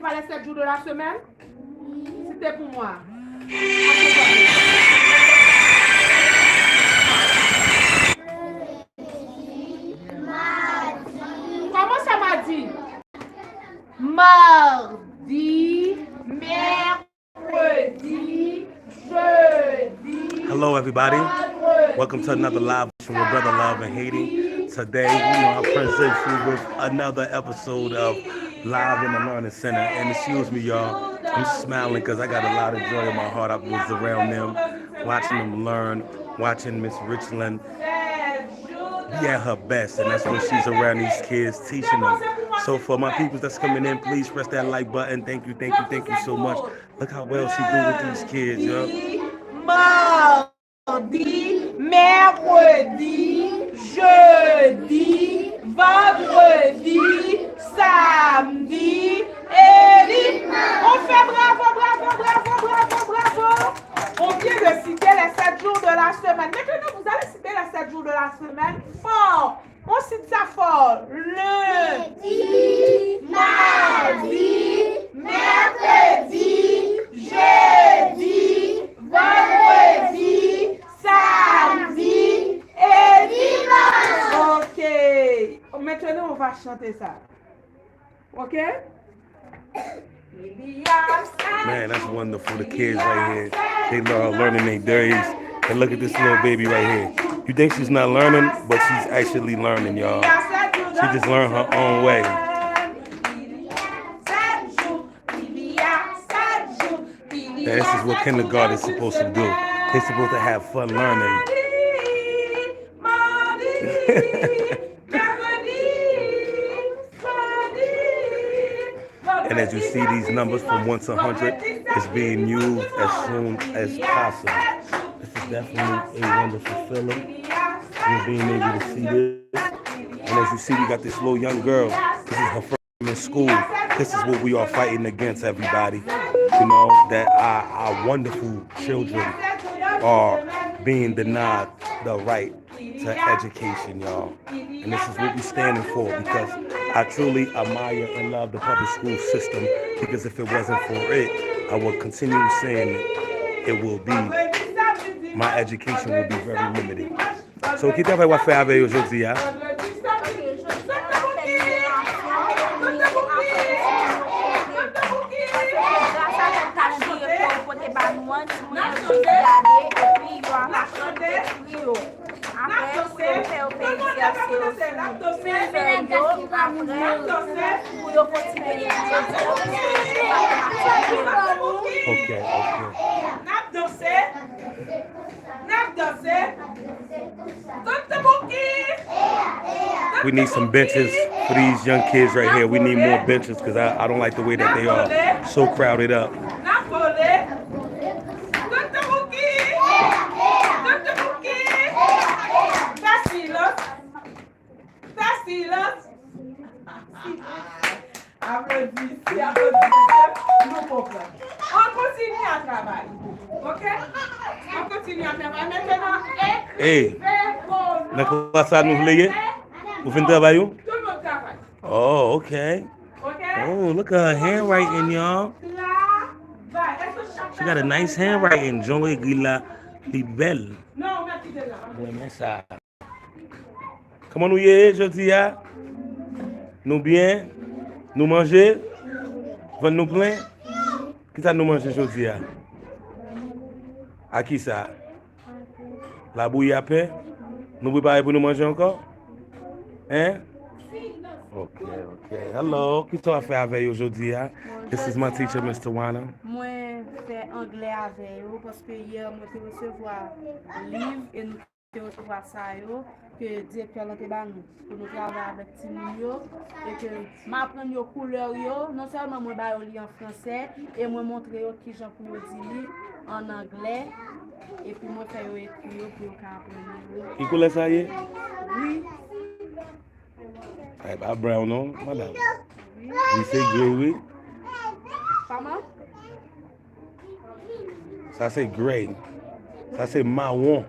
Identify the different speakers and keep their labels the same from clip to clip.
Speaker 1: pas les 7 jours de la semaine? C'était pour moi. Comment ça m'a dit? Mardi, mercredi, jeudi.
Speaker 2: Hello, everybody. Welcome to another live from your brother Love in Haiti. Today, I present you with another episode of Live in the Learning Center. And excuse me, y'all, I'm smiling because I got a lot of joy in my heart. I was around them, watching them learn, watching Miss Richland be at her best, and that's when she's around these kids, teaching them. So for my people that's coming in, please press that like button. Thank you so much. Look how well she do with these kids, yo.
Speaker 1: Mardi, mercredi, jeudi, vendredi, samedi et dimanche. On fait bravo. On vient de citer les 7 jours de la semaine. Maintenant, vous allez citer les 7 jours de la semaine fort. On cite ça fort. Lundi, mardi, mercredi, jeudi, vendredi, samedi et dimanche. Ok. Maintenant, on va chanter ça. Ok?
Speaker 2: Man, that's wonderful. The kids right here, they are learning their days. And look at this little baby right here. You think she's not learning, but she's actually learning, y'all. She just learned her own way. And this is what kindergarten is supposed to do. They're supposed to have fun learning. And as you see these numbers from 1 to 100, it's being used as soon as possible. This is definitely a wonderful feeling. You're being able to see this. And as you see, we got this little young girl. This is her first time in school. This is what we are fighting against, everybody. You know, that our wonderful children are being denied the right to education, y'all. And this is what we're standing for, because I truly admire and love the public school system, because if it wasn't for it, I would continue saying it will be, my education will be very limited. So, qui t'avait fait avec aujourd'hui, hein? Okay. We need some benches for these young kids right here. We need more benches because I don't like the way that they are so crowded up.
Speaker 1: On continue à travailler. Ok? On continue à travailler. Maintenant,
Speaker 2: Hey, dans quoi ça nous voulons? Vous finissez travailler?
Speaker 1: Tout le monde travaille.
Speaker 2: Oh, okay.
Speaker 1: Ok?
Speaker 2: Oh, look at her handwriting, y'all. She got a nice handwriting. Joey Gila Libel.
Speaker 1: Non, on a quitté là.
Speaker 2: Ouais, ça. Comment nous y est, jeudi? Nous bien? Nous manger? Vous nous plein? Qui ça nous mange aujourd'hui? À qui ça? La bouillie à pain? Nous préparons pour nous manger encore? Hein? Ok. Hello. Qui t'as fait avec aujourd'hui? This is my teacher, Mr. Wana.
Speaker 3: Moi, fais anglais avec eux parce que hier, moi, je recevoir livre et nous recevoir ça, que directeur là nous pour nous travailler avec Timio et que m'apprendre les couleurs, non seulement moi, je lis en français et moi, montrer qui j'en pour dire en anglais. Et puis moi, faire écrire pour apprendre.
Speaker 2: Qui couleur ça y est?
Speaker 3: Oui.
Speaker 2: Eh ben, brown, non, madame? Oui, c'est gray, oui.
Speaker 3: Comment?
Speaker 2: Ça, c'est gray. Ça, c'est marron.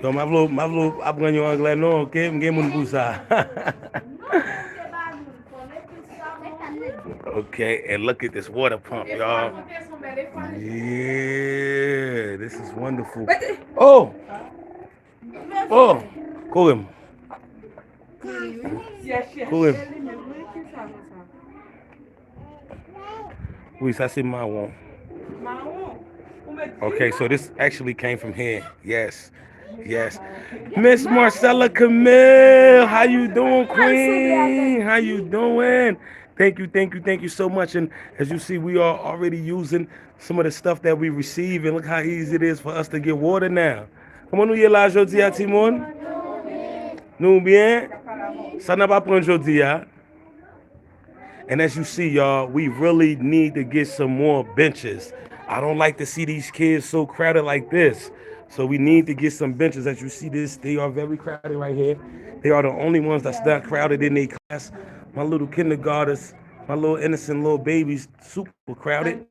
Speaker 2: Donc, ma vlo apprendre anglais, non, ok? M'gé moun pour ça. Okay, and look at this water pump, y'all. Yeah, this is wonderful. Oh, oh, call him.
Speaker 1: Yes, yes.
Speaker 2: Call him. Oui, ça c'est marron. Okay, so this actually came from here. Yes, yes. Miss Marcella Camille, how you doing, Queen? How you doing? Thank you so much. And as you see, we are already using some of the stuff that we receive, and look how easy it is for us to get water now. Comment nous y est là aujourd'hui, à Timon? Nous bien? Ça n'a pas pris aujourd'hui, hein? And as you see, y'all, we really need to get some more benches. I don't like to see these kids so crowded like this. So we need to get some benches. As you see this, they are very crowded right here. They are the only ones that's not crowded in their class. My little kindergartners, my little innocent little babies, super crowded.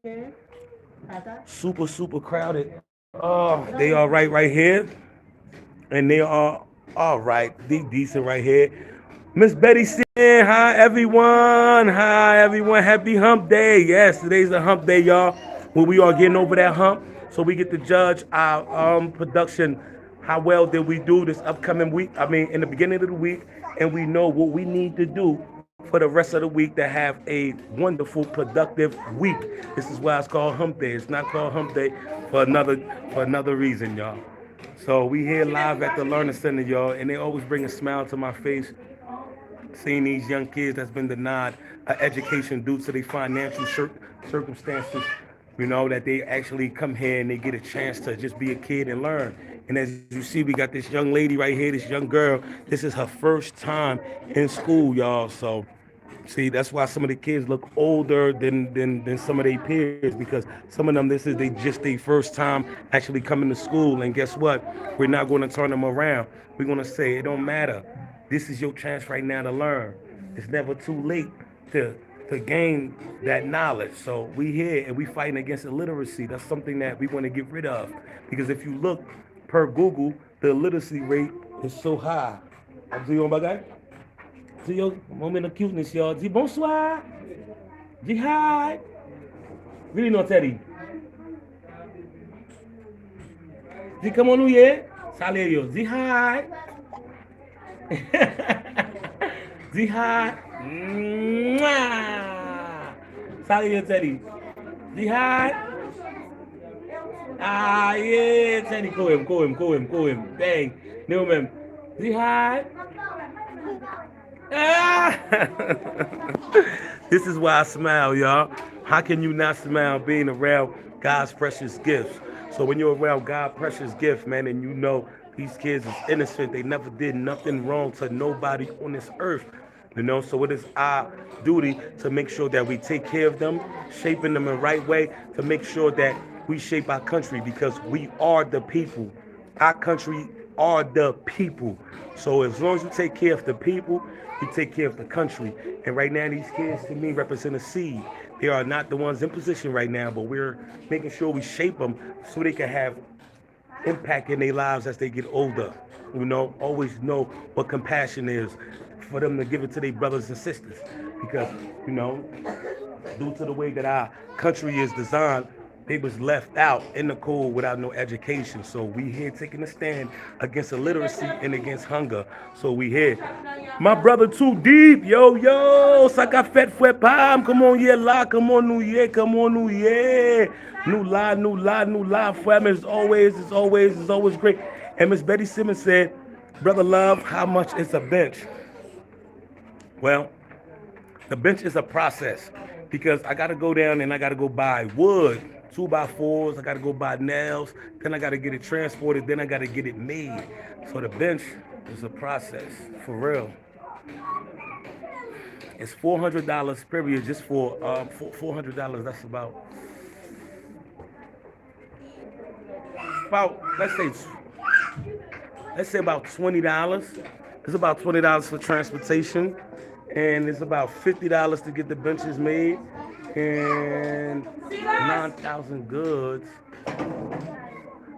Speaker 2: Super crowded. Oh, they are right here. And they are all right. They decent right here. Miss Betty saying, hi everyone. Hi everyone. Happy hump day. Yes, today's a hump day, y'all. When we are getting over that hump. So we get to judge our production. How well did we do this upcoming week? I mean, in the beginning of the week. And we know what we need to do for the rest of the week to have a wonderful, productive week. This is why it's called hump day. It's not called hump day for another reason, y'all. So we here live at the Learning Center, y'all. And they always bring a smile to my face. Seeing these young kids that's been denied an education due to their financial circumstances, you know, that they actually come here and they get a chance to just be a kid and learn. And as you see, we got this young lady right here, this young girl. This is her first time in school, y'all. So, see, that's why some of the kids look older than some of their peers, because some of them, this is just their first time actually coming to school. And guess what? We're not going to turn them around. We're going to say, it don't matter. This is your chance right now to learn. It's never too late to gain that knowledge. So we here and we fighting against illiteracy. That's something that we want to get rid of. Because if you look per Google, the illiteracy rate is so high. Dis yon bagay? Dis yo, moment of cuteness, y'all. Dis bonsoir. Dis hi. Really no Teddy. Dis comment nous ye? Salut yo. Dis hi. Dis hi. Salut yo Teddy. Dis hi. Ah yeah, Teddy, call him. Bang. No man. Dis hi. Ah! This is why I smile, y'all. How can you not smile being around God's precious gifts? So when you're around God's precious gift, man, and you know these kids is innocent, they never did nothing wrong to nobody on this earth. You know, so it is our duty to make sure that we take care of them, shaping them in the right way, to make sure that we shape our country, because we are the people. Our country are the people. So as long as you take care of the people, you take care of the country. And right now, these kids, to me, represent a seed. They are not the ones in position right now, but we're making sure we shape them so they can have impact in their lives as they get older. You know, always know what compassion is, for them to give it to their brothers and sisters. Because, you know, due to the way that our country is designed, they was left out in the cold without no education. So we here taking a stand against illiteracy and against hunger. So we here. My brother Too Deep, yo, Saka Fet Fue Pam, come on, yeah, la, come on, new year, New la, family, it's always great. And Miss Betty Simmons said, Brother Love, how much is a bench? Well, the bench is a process, because I got to go down and I got to go buy wood, 2x4s, I got to go buy nails, then I got to get it transported, then I got to get it made. So the bench is a process, for real. It's $400 period, just for $400. That's about let's say about $20. It's about $20 for transportation, and it's about $50 to get the benches made, and 9,000 goods.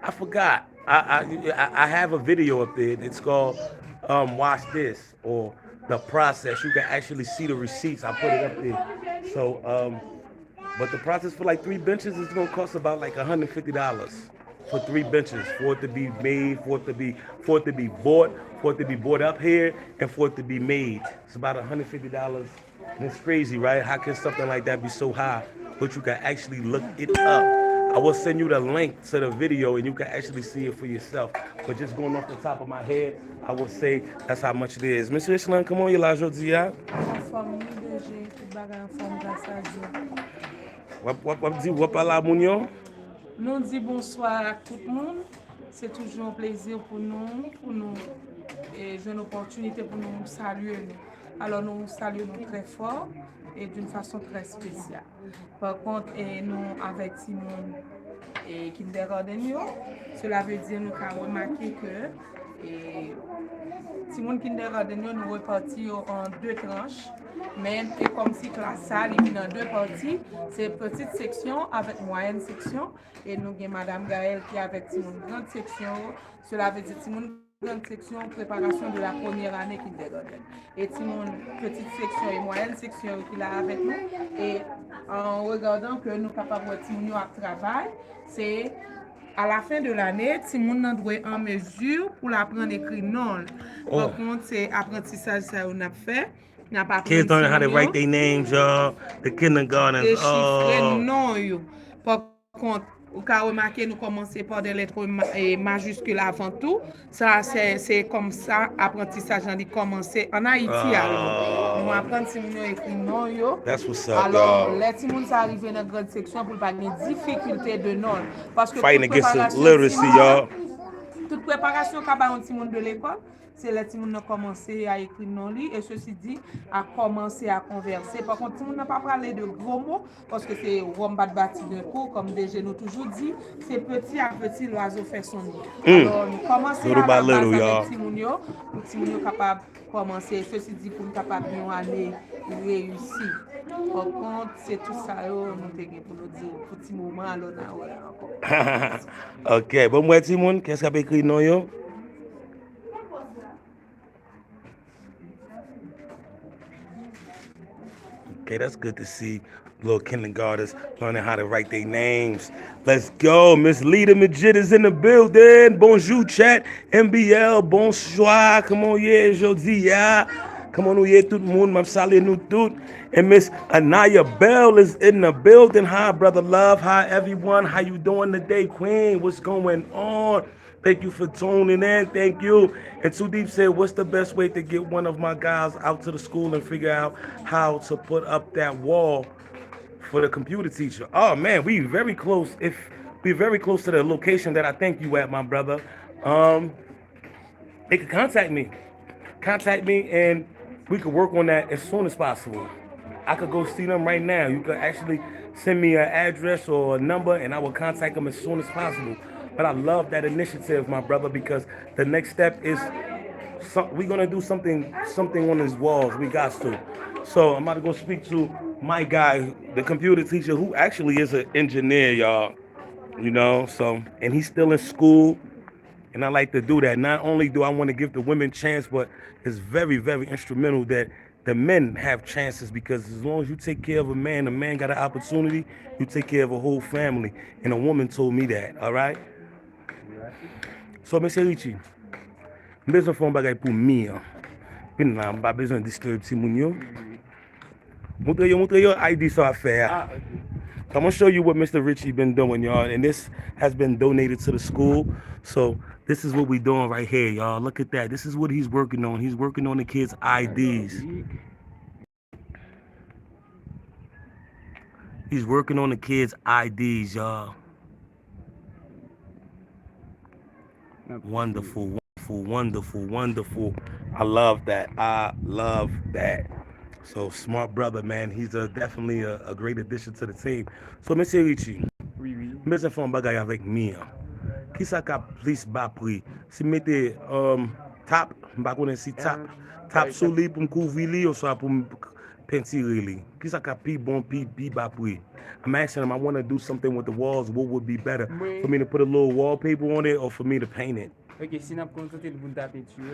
Speaker 2: I forgot. I have a video up there. It's called Watch This, or The Process. You can actually see the receipts. I put it up there. So, but the process for like 3 benches is gonna cost about like $150 for 3 benches, for it to be made, for it to be bought, for it to be bought up here, and for it to be made. It's about $150. And it's crazy, right? How can something like that be so high? But you can actually look it up. I will send you the link to the video and you can actually see it for yourself. But just going off the top of my head, I will say that's how much it is. Mr. Richland, come on, you là aujourd'hui, hein?
Speaker 3: En forme ni DG, tout bagay en forme grâce à Dieu.
Speaker 2: Wap di, wap ala moun yo?
Speaker 3: Nous dit bonsoir à tout le monde. C'est toujours un plaisir pour nous et j'ai une opportunité pour nous saluer. Alors nous saluons très fort et d'une façon très spéciale. Par contre, nous avec Simone et Kindergarten, cela veut dire nous avons remarqué que Simone Kindergarten nous répartis en 2 tranches. Mais c'est comme si la salle est dans 2 parties. C'est petite section avec moyenne section. Et nous avons Madame Gaëlle qui est avec une grande section. Cela veut dire une grande section préparation de la première année kindergarten. Et une petite section et moyenne section qui est avec nous. Et en regardant que nous sommes capables de Timoun à travail, c'est à la fin de l'année, Timoun doit être en mesure pour l'apprendre à écrire non. Par contre, c'est apprentissage ça on a fait.
Speaker 2: Kids don't know how to write their names, y'all. The kindergartens.
Speaker 3: Déchiffrer non, yo. Par contre, au cas remarqué, nous commençons par des lettres majuscules avant tout. Ça, c'est comme ça, apprentissage a commencé en Haïti. Alors, nous apprenons si nous écrivons non, yo.
Speaker 2: That's what's up,
Speaker 3: alors,
Speaker 2: y'all.
Speaker 3: les petits sont arrivés dans la grande section pour pas de difficultés de non. Parce que
Speaker 2: Fighting against literacy, y'all.
Speaker 3: Toute préparation qu'a un petit monde de l'école, c'est les petits monde ont commencé à écrire non lit et ceci dit à commencer à converser. Par contre, tout le monde n'a pas parlé de gros mots parce que c'est Rombat bâti d'un coup, comme déjà nous toujours dit, c'est petit à petit l'oiseau fait son nid. Alors, nous commençons à la base avec petit monde, pour petit monde capable de commencer. Ceci dit, pour nous capable d'une année réussir. Par contre, c'est tout ça nous avons pour nous dire pour petit moment alors encore.
Speaker 2: Ok, bon moi petit monde, qu'est-ce qu'a écrit non yo? Okay, that's good to see little kindergartners learning how to write their names. Let's go. Miss Lita Majid is in the building. Bonjour, chat. MBL, bonsoir. Come on, yeah, aujourd'hui, yeah. Come on, yeah, tout le monde. M'am salé nous tout. And Miss Anaya Bell is in the building. Hi, brother love. Hi, everyone. How you doing today, Queen? What's going on? Thank you for tuning in. Thank you. And Too Deep said, what's the best way to get one of my guys out to the school and figure out how to put up that wall for the computer teacher? Oh, man, we very close. We're very close to the location that I think you at, my brother. They can contact me. Contact me, and we could work on that as soon as possible. I could go see them right now. You could actually send me an address or a number, and I will contact them as soon as possible. But I love that initiative, my brother, because the next step is we're gonna do something on these walls. We got to. So I'm about to go speak to my guy, the computer teacher, who actually is an engineer, y'all. You know, so and he's still in school, and I like to do that. Not only do I want to give the women chance, but it's very, very instrumental that the men have chances, because as long as you take care of a man got an opportunity, you take care of a whole family. And a woman told me that, all right? So, Mr. Richie, besoin faire un bagay pour mi. Puis là, pas besoin de disturb si moun yo. Montre yo ID ça à faire. I'm gonna show you what Mr. Richie been doing, y'all, and this has been donated to the school. So this is what we doing right here, y'all. Look at that. This is what he's working on. He's working on the kids' IDs. He's working on the kids' IDs, y'all. Wonderful, wonderful, wonderful, wonderful. I love that. I love that. So smart brother, man. He's definitely a great addition to the team. So, Monsieur Richie, je fais un bagay avec Mia. Qui ça qu'a plus bas prix? Si mettez tap, m'pa connait si tap sous li pour m'couvrir li ou soit pour peinturer li. Qui ça qu'a plus bon plus bas prix? I'm asking him, I want to do something with the walls. What would be better? For me to put a little wallpaper on it or for me to paint it?
Speaker 4: Ok, si nous avons contenté de la peinture, nous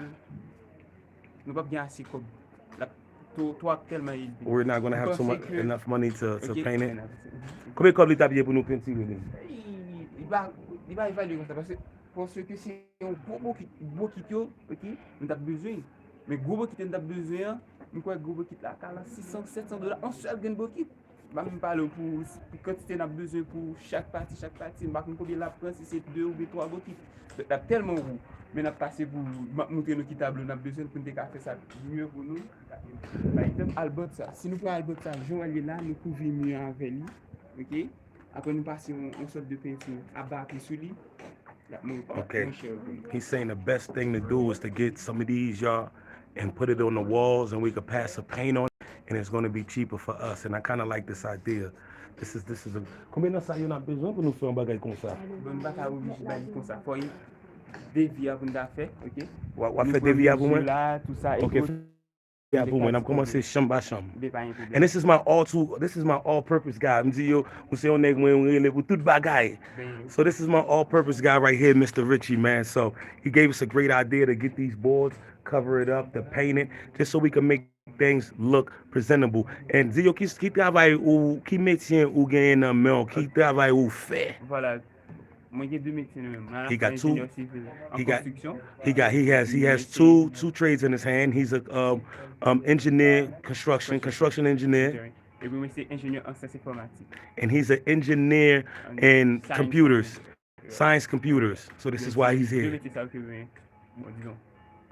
Speaker 4: ne pouvons pas bien assez comme Toi tellement élevé.
Speaker 2: We're not gonna have
Speaker 4: Vous
Speaker 2: so much
Speaker 4: pensez que-
Speaker 2: enough money to
Speaker 4: Ok.
Speaker 2: paint it. Combien de cob l'État payé pour nous peintir?
Speaker 4: Il va évaluer comme ça parce que c'est un gros kit, ok, nous avons besoin. Mais gros kit, nous avons besoin, nous quoi gros kit là, 600, 700 dollars, un seul gain gros kit. Je ne vais même parler pour quantité nous avons besoin pour chaque partie. Je ne sais pas combien la prend, si c'est 2 ou 3 gros kits. Nous avons tellement gros. Mais nous avons passé pour montrer nos kitables, nous avons besoin pour nous faire ça mieux pour nous. Par exemple, Albert, ça. Si nous prenons Albert, ça, Jean est là, nous couvrons mieux avec lui. Ok? Après, nous passons une sorte de peinture à bas et sous lui.
Speaker 2: Okay. He's saying the best thing to do is to get some of these, y'all, and put it on the walls, and we could pass a paint on it, and it's going to be cheaper for us. And I kind of like this idea. This is a. Combien de ça y en a besoin pour nous faire un bagage comme ça?
Speaker 4: Bonne bataille comme ça. Faut dévier pour nous faire, ok?
Speaker 2: On fait dévier pour moi.
Speaker 4: Là, tout ça.
Speaker 2: Okay. Yeah, but when I'm coming to say sham by sham. And this is my all-purpose guy. So this is my all-purpose guy right here, Mr. Richie, man. So he gave us a great idea to get these boards, cover it up, to paint it, just so we can make things look presentable. And Zio, qui travaille ou qui métier ou gagne un mail, qui travaille ou fait.
Speaker 4: Voilà. Moi, j'ai 2 métiers même.
Speaker 2: He got two. He has
Speaker 4: He
Speaker 2: two trades in his hand. He's a engineer, construction engineer.
Speaker 4: Et puis, moi, c'est ingénieur en sciences informatiques.
Speaker 2: And he's an engineer in computers, science computers. So this is why he's here.
Speaker 4: Bon, disons.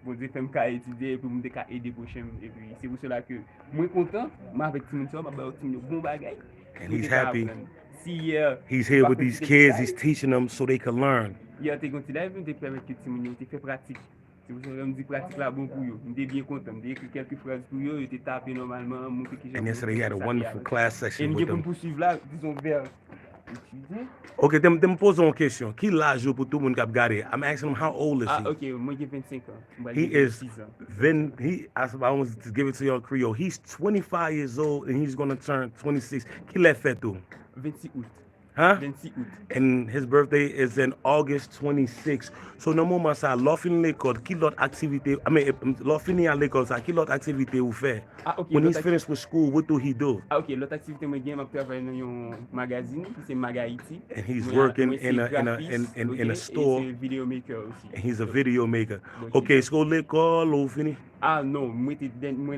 Speaker 4: Bon, Dieu fait me étudier pour me aider prochain. Et puis, c'est pour cela que moi content, moi avec tout le monde, je vais bon bagage.
Speaker 2: And he's happy.
Speaker 4: Yeah.
Speaker 2: He's here with these kids. He's teaching them so they can learn.
Speaker 4: Hier, tu es venu te permettre que tu fais pratique. C'est pour ça que je me dis pratique là bon pour eux. Je suis bien content. Je écrit quelques phrases pour eux. Je t'ai tapé normalement.
Speaker 2: And yesterday he had a wonderful class session with
Speaker 4: them. Et
Speaker 2: them.
Speaker 4: nous poursuivre là, disons vers.
Speaker 2: Okay, them pose une question. Qui l'âge pour tout le monde qui a gardé? I'm asking him how old is he?
Speaker 4: Ah, ok, moi j'ai 25 ans.
Speaker 2: He is. Then I want to give it to you on Creole. He's 25 years old and he's gonna turn 26. Qui l'a fait tout?
Speaker 4: 26 août.
Speaker 2: Huh?
Speaker 4: 26 août.
Speaker 2: And his birthday is in August 26. So no moment ça, l'on finit l'école, qui l'autre activité, l'on finit à l'école, ça, qui l'autre activité ou fait?
Speaker 4: Ah, ok.
Speaker 2: When he's finished with school, what do he do?
Speaker 4: Ah, ok, l'autre activité, moi, je travaille dans un magazine, c'est Haiti.
Speaker 2: And he's working in a store.
Speaker 4: Et video maker aussi.
Speaker 2: And he's a video maker. Okay, so l'école ou fini?
Speaker 4: Ah non, moi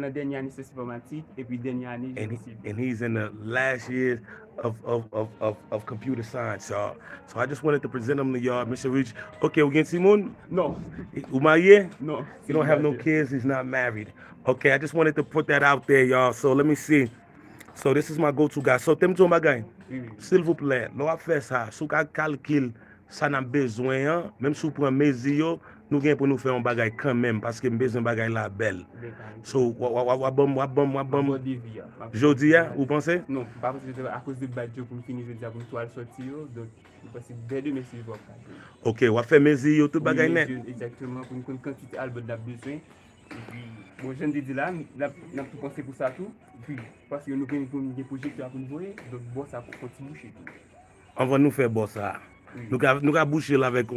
Speaker 4: la dernière année c'est informatique et puis dernière année
Speaker 2: and he's in the last years of computer science, y'all. So I just wanted to present him to y'all, Mr. Rich. Okay, we get Simon?
Speaker 4: No.
Speaker 2: Umaye?
Speaker 4: No.
Speaker 2: He don't have no kids, he's not married. Okay, I just wanted to put that out there, y'all. So let me see. So this is my go-to guy. So tem to bagay. S'il vous plaît, l'on va faire ça. Sou ka calcul ça n'a besoin, même si vous prenez mes yeux, nous gagnons pour nous faire un bagay quand même parce que besoin bagay la belle. So wabam jodi ya, vous pensez?
Speaker 4: Non, pas parce que à cause de badge pour finir je dis pour toile sortir donc parce que dès demain c'est bon.
Speaker 2: OK, on va faire mes yeux tout bagay net.
Speaker 4: Exactement pour une quantité album n'a besoin. Et puis bon je ne dis là, n'a tout pensé pour ça tout. Puis parce que nous gagnons des projecteurs pour nous voir donc bon ça pour continuer chez tout.
Speaker 2: On va nous faire bon ça. Nous ga boucher là avec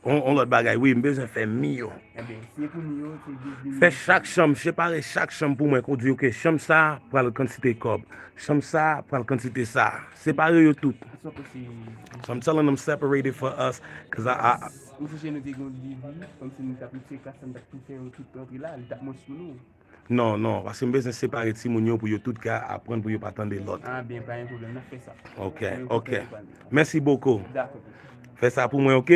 Speaker 2: on l'autre bagaille, oui, besoin de faire mieux. Faire chaque chambre, séparer chaque chambre pour moi, qu'on dit, ok, chambre ça, pour la quantité de cob. Chambre ça, pour la quantité ça. Séparer tout. So I'm telling them separate it for us, because I non, parce que je besoin de séparer les gens pour tout cas apprendre pour pas attendre l'autre.
Speaker 4: Ah bien, pas un problème, on fait ça.
Speaker 2: OK. Merci beaucoup.
Speaker 4: D'accord.
Speaker 2: Fais ça pour moi, OK?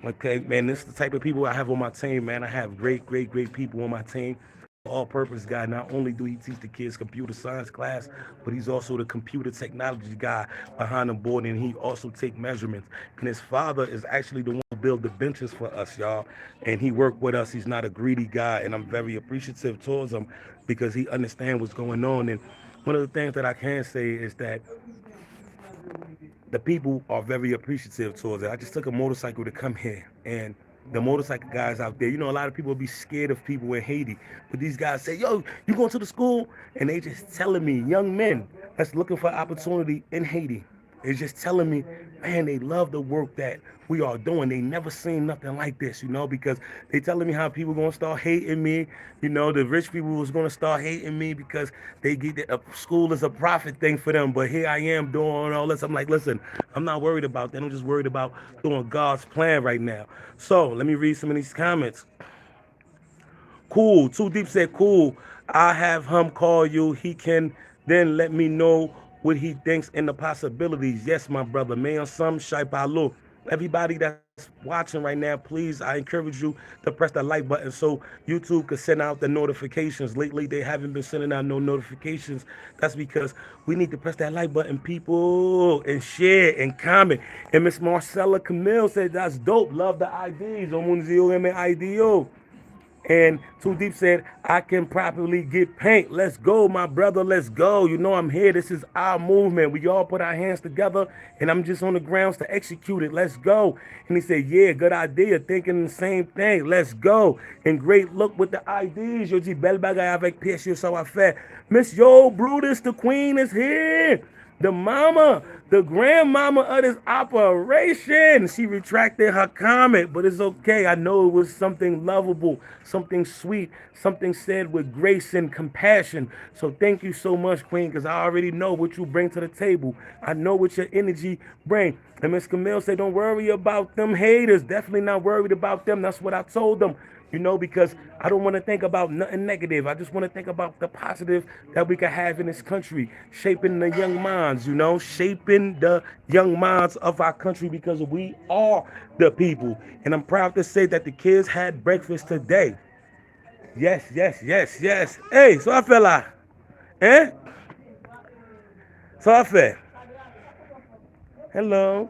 Speaker 2: Okay, man, this is the type of people I have on my team, man. I have great people on my team. All-purpose guy. Not only do he teach the kids computer science class, but he's also the computer technology guy behind the board, and he also take measurements. And his father is actually the one who built the benches for us, y'all. And he worked with us. He's not a greedy guy, and I'm very appreciative towards him because he understands what's going on. And one of the things that I can say is that the people are very appreciative towards it. I just took a motorcycle to come here, and the motorcycle guys out there, you know, a lot of people be scared of people in Haiti, but these guys say, yo, you going to the school? And they just telling me, young men that's looking for opportunity in Haiti, is just telling me, man, they love the work that we are doing. They never seen nothing like this, because they telling me how people gonna start hating me. The rich people was gonna start hating me because they get that school is a profit thing for them. But here I am doing all this. I'm like, listen, I'm not worried about that. I'm just worried about doing God's plan right now. So let me read some of these comments. Cool. Too Deep said, cool. I have him call you. He can then let me know what he thinks and the possibilities. Yes, my brother. Man, some Shaipalo. Everybody that's watching right now, please, I encourage you to press that like button so YouTube could send out the notifications. Lately, they haven't been sending out no notifications. That's because we need to press that like button, people, and share and comment. And Miss Marcella Camille said, that's dope. Love the IDs. Omunzio M IDO. And Too Deep said, I can properly get paint. Let's go, my brother. Let's go. I'm here. This is our movement. We all put our hands together, and I'm just on the grounds to execute it. Let's go. And he said, yeah, good idea. Thinking the same thing. Let's go. And great look with the IDs. Yo, dis belle bagaille avec pièce ça va faire. Miss Yo Brutus, the queen is here. The mama, the grandmama of this operation. She retracted her comment, but it's okay. I know it was something lovable, something sweet, something said with grace and compassion. So thank you so much, Queen, because I already know what you bring to the table. I know what your energy bring. And Miss Camille said, don't worry about them haters. Definitely not worried about them. That's what I told them. Because I don't want to think about nothing negative. I just want to think about the positive that we can have in this country, shaping the young minds, shaping the young minds of our country because we are the people. And I'm proud to say that the kids had breakfast today. Yes, yes, yes, yes. Hey, so I feel like, eh? So I feel. Hello.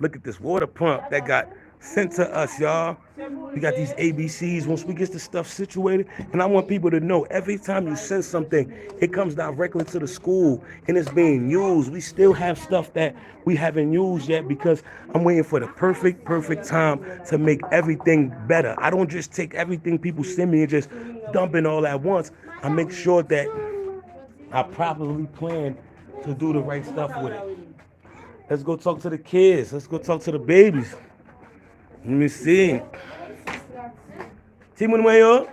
Speaker 2: Look at this water pump that got sent to us, y'all. We got these ABCs once we get the stuff situated. And I want people to know every time you send something, it comes directly to the school and it's being used. We still have stuff that we haven't used yet because I'm waiting for the perfect time to make everything better. I don't just take everything people send me and just dump it all at once. I make sure that I properly plan to do the right stuff with it. Let's go talk to the kids. Let's go talk to the babies. Let me see. Ti moun mwen yo?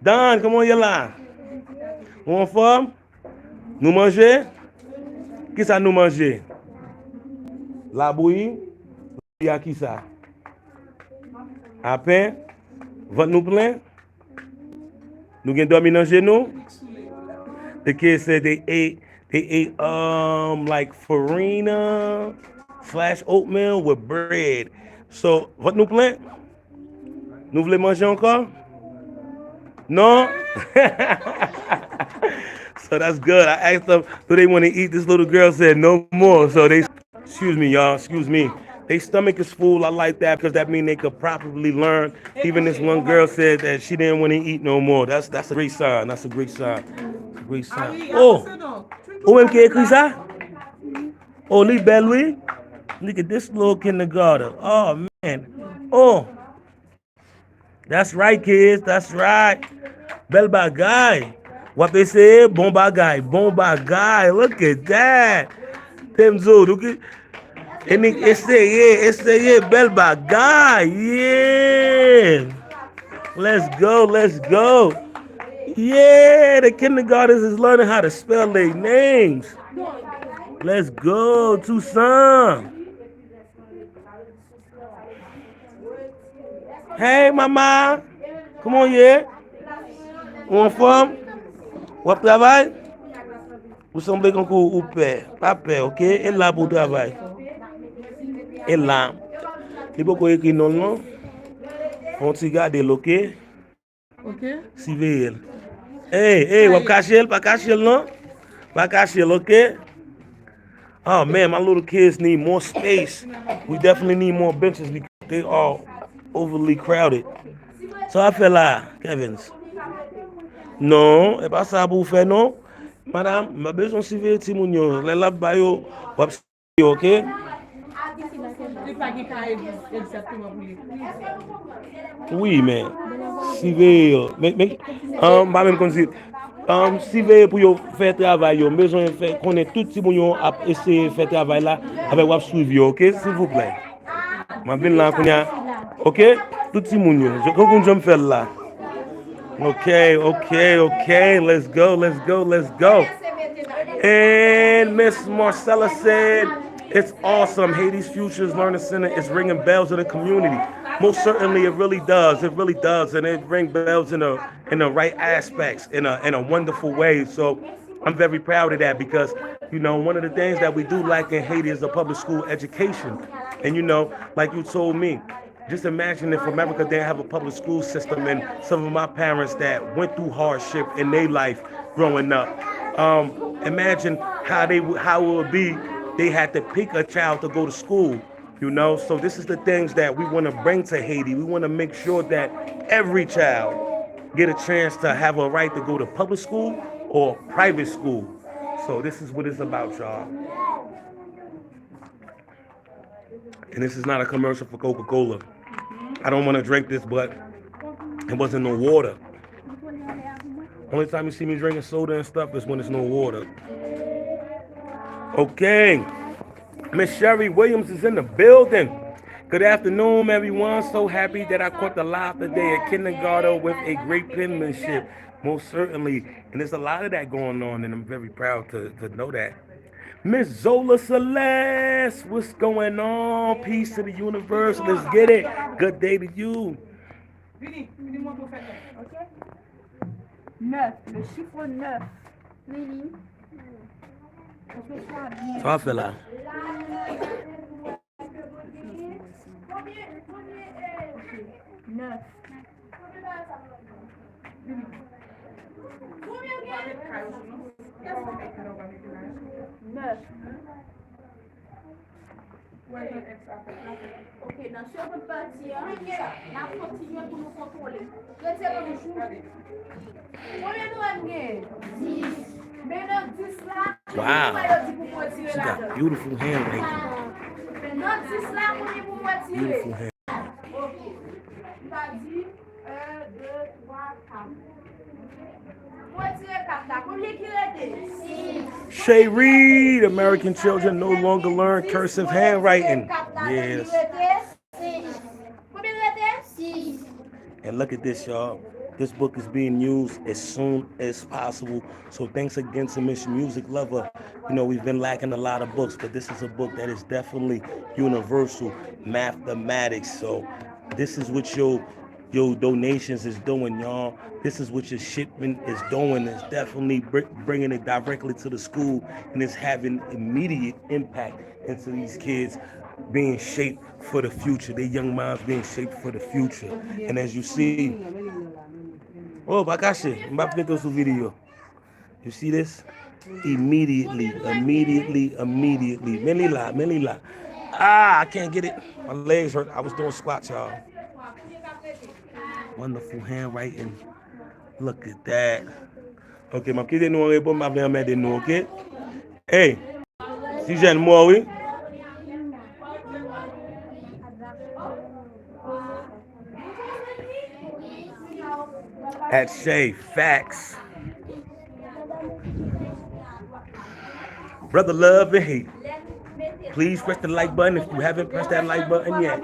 Speaker 2: Dan, comment y'a là? On forme? Nous manger? Qui ça nous manger? La bouillie? Il y a qui ça? À pain? Ventre nous plein? Nous gen dormi dans genou? The kids said they ate like farina / oatmeal with bread. So, votre nous plein? Nous voulez manger encore? No? So that's good. I asked them, do they want to eat? This little girl said no more. So excuse me, y'all, excuse me. Their stomach is full. I like that because that means they could properly learn. Even this one girl said that she didn't want to eat no more. That's a great sign. That's a great sign. A great sign. Oh, OMK écrit ça? Oh, les belles, oui? Look at this little kindergarten. Oh, man. Oh. That's right, kids. That's right. Bel bagay. What they say? Bon bagay. Bon bagay. Look at that. Temzo. Look at. Essaye. Bel bagay. Yeah. Let's go. Let's go. Yeah. The kindergartners is learning how to spell their names. Let's go. Toussaint. Hey, mama. Comment hier? En forme? Ou travail? Vous semblez qu'on court ou père. Pas peur, ok? Elle là pour travail. Elle là. Il faut qu'on écrit non. On t'y garde, ok?
Speaker 3: Ok.
Speaker 2: Civil. Hey, ou cacher, pas cacher, non? Pas cacher, ok? Oh man, my little kids need more space. We definitely need more benches because they are overly crowded. So I feel like, Kevins. Non, et pas ça pour faire, non? Madame, ma besoin de civil, Timounio. Les lab bio, ok? Oui, mais civil. Pas même comme si. Si veille pour yo faire travail, yo besoin faire connaître tout petit moun yo a essayer faire travail là avec wap suivi yo, OK, s'il vous plaît. M'a vinn là kounya. OK? Tout petit moun yo. Je comprends je me faire là. Okay, let's go. And Miss Marcella said, it's awesome. Haiti's Futures Learning Center is ringing bells in the community. Most certainly it really does. And it rings bells in the right aspects, in a wonderful way. So I'm very proud of that because, one of the things that we do like in Haiti is the public school education. And, like you told me, just imagine if America didn't have a public school system and some of my parents that went through hardship in their life growing up. Imagine how it would be. They had to pick a child to go to school, So this is the things that we want to bring to Haiti. We want to make sure that every child get a chance to have a right to go to public school or private school. So this is what it's about, y'all. And this is not a commercial for Coca-Cola. I don't want to drink this, but it wasn't no water. Only time you see me drinking soda and stuff is when there's no water. Okay. Miss Sherry Williams is in the building. Good afternoon, everyone. So happy that I caught the live today at kindergarten with a great penmanship. Most certainly. And there's a lot of that going on, and I'm very proud to know that. Miss Zola Celeste, what's going on? Peace to the universe. Let's get it. Good day to you.
Speaker 3: Ok? 9, le chiffre 9. Lily.
Speaker 2: Ça va faire là.
Speaker 3: 9. 9. Ok, dans ce partie, on a continué pour nous contrôler. Deuxième jour. Combien nous avons? 10. Maintenant, 10 là.
Speaker 2: Wow. She got beautiful handwriting.
Speaker 3: Maintenant, 10 là, on est pour moi tirer.
Speaker 2: Beautiful hand.
Speaker 3: Ok. Il va dire 1, 2, 3, 4. Moi tirer 4 là. Combien qu'il était? 6.
Speaker 2: Shay Reed, American children no longer learn cursive handwriting. Yes. And look at this, y'all. This book is being used as soon as possible. So thanks again to Miss Music Lover. We've been lacking a lot of books, but this is a book that is definitely universal mathematics. So this is what your donations is doing, y'all. This is what your shipment is doing. It's definitely bringing it directly to the school, and it's having immediate impact into these kids being shaped for the future. Their young minds being shaped for the future. And as you see, oh, Bakashi, I'm about to get those video. You see this? Immediately. Melila. I can't get it. My legs hurt. I was doing squats, y'all. Wonderful handwriting. Look at that. Ok, ma petite nous répond, ma mère m'a dit nous, ok? Hey, si j'aime moi, oui? At Shay, facts. Brother Love and Hate. Please press the like button if you haven't pressed that like button yet.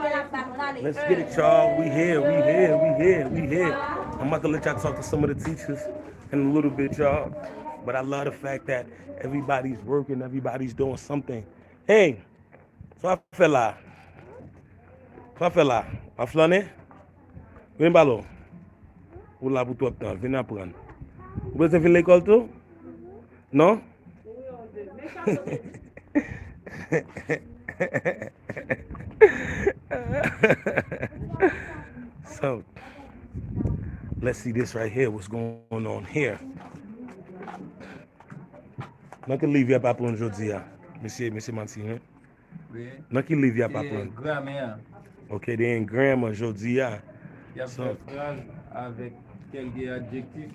Speaker 2: Let's get it, y'all. We here. I'm about to let y'all talk to some of the teachers in a little bit, y'all. But I love the fact that everybody's working, everybody's doing something. Hey, só fela. A flâner? Vem balou. Ou lá pour tout le temps, venez apprendre. Vous voulez finir l'école tout? Non? So, let's see this right here. What's going on here? Não que livre para prendre aujourd'hui, monsieur Martin.
Speaker 4: Oui.
Speaker 2: Não que livre para prendre.
Speaker 4: Grammaire.
Speaker 2: Ok, they in grammar aujourd'hui.
Speaker 4: Il y a
Speaker 2: So,
Speaker 4: une phrase avec quelques adjectifs.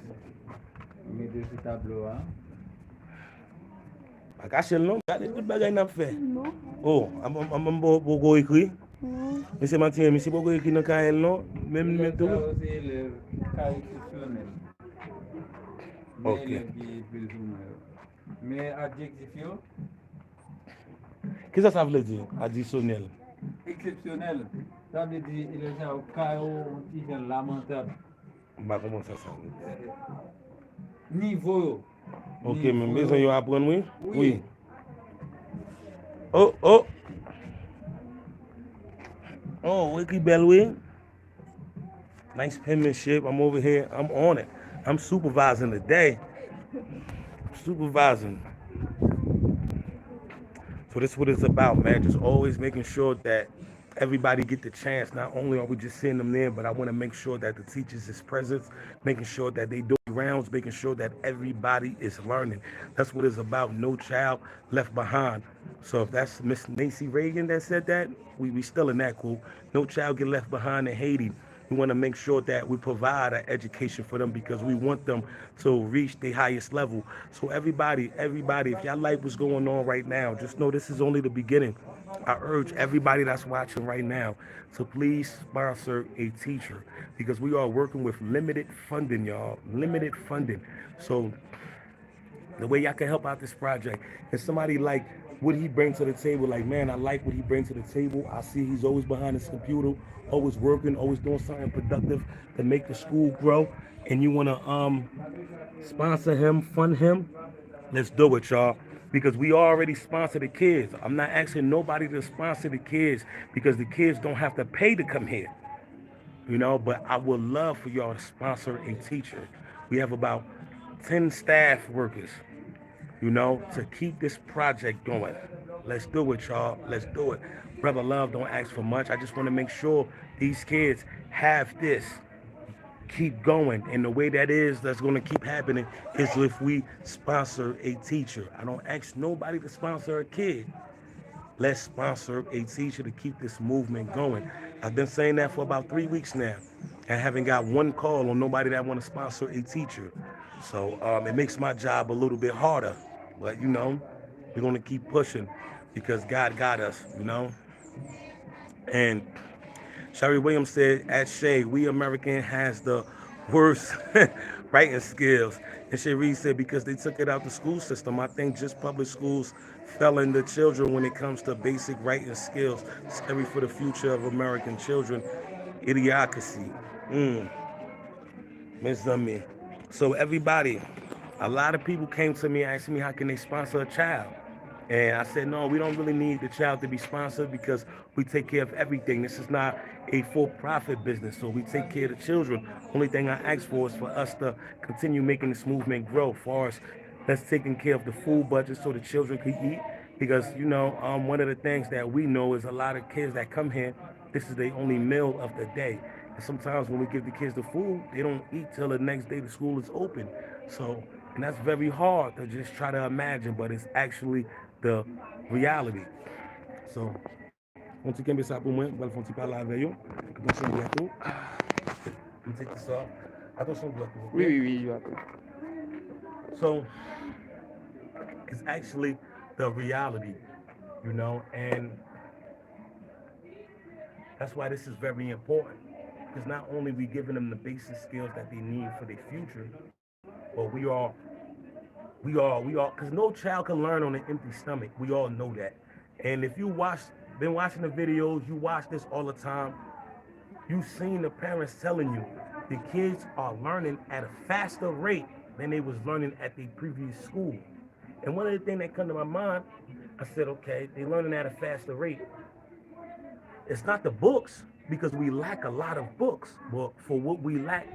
Speaker 4: Mettez sur tableau.
Speaker 2: Bakache non, gade tout bagay n'a fait. Oh, am beaucoup écrit. Monsieur Martin, monsieur beaucoup écrit dans cahier non, même tout.
Speaker 4: C'est le cas exceptionnel.
Speaker 2: Ok.
Speaker 5: Mais adjectif yo,
Speaker 2: Qu'est-ce que ça veut dire, additionnel?
Speaker 5: exceptionnel. Ça veut dire il est au cas où il est lamentable.
Speaker 2: Bah, comment ça sonne?
Speaker 5: Niveau yo.
Speaker 2: Ok,
Speaker 5: Niveau
Speaker 2: mais besoin
Speaker 5: yo.
Speaker 2: de apprendre, oui?
Speaker 5: Oui.
Speaker 2: Oh, oh. Oh, Wiki Bellway. Nice penmanship. I'm over here. I'm on it. I'm supervising today. Supervising. So this is what it's about, man. Just always making sure that everybody get the chance. Not only are we just seeing them there, but I want to make sure that the teachers is present, making sure that they do rounds, making sure that everybody is learning. That's what it's about. No child left behind. So if that's Miss Nancy Reagan that said that, we still in that quote. No child get left behind in Haiti. We want to make sure that we provide an education for them because we want them to reach the highest level. So everybody, if y'all like what's going on right now, just know this is only the beginning. I urge everybody that's watching right now to please sponsor a teacher because we are working with limited funding, y'all. Limited funding. So the way y'all can help out this project, and somebody like what he brings to the table, like, man, I like what he brings to the table. I see he's always behind his computer, always working, always doing something productive to make the school grow, and you want to sponsor him, fund him, let's do it, y'all. Because we already sponsor the kids. I'm not asking nobody to sponsor the kids because the kids don't have to pay to come here. But I would love for y'all to sponsor a teacher. We have about 10 staff workers, to keep this project going. Let's do it, y'all. Let's do it. Brother Love don't ask for much. I just want to make sure these kids have this. Keep going. And the way that's going to keep happening is if we sponsor a teacher. I don't ask nobody to sponsor a kid. Let's sponsor a teacher to keep this movement going. I've been saying that for about 3 weeks now. I haven't got one call on nobody that want to sponsor a teacher. So it makes my job a little bit harder. But, we're going to keep pushing because God got us. And Sherry Williams said, at Shea, we American has the worst writing skills. And Sherry said, because they took it out the school system, I think just public schools failing the children when it comes to basic writing skills. Scary for the future of American children. Idiocracy. Miss me. So everybody, a lot of people came to me asking me how can they sponsor a child. And I said, no, we don't really need the child to be sponsored because we take care of everything. This is not a for-profit business, so we take care of the children. Only thing I ask for is for us to continue making this movement grow. For us, that's taking care of the food budget so the children can eat. Because, one of the things that we know is a lot of kids that come here, this is their only meal of the day. And sometimes when we give the kids the food, they don't eat till the next day the school is open. So, and that's very hard to just try to imagine, but it's actually the reality. So, on ti kembe sa pou mwen, bal fon ti pala ave yo. Attention bientôt. You take this off. Attention bientôt.
Speaker 4: Oui, oui, oui, je vais.
Speaker 2: So, it's actually the reality, and that's why this is very important. Because not only we giving them the basic skills that they need for their future, but because no child can learn on an empty stomach. We all know that. And if you been watching the videos, you watch this all the time, you've seen the parents telling you the kids are learning at a faster rate than they was learning at the previous school. And one of the things that come to my mind, I said, okay, they're learning at a faster rate. It's not the books, because we lack a lot of books, but for what we lack,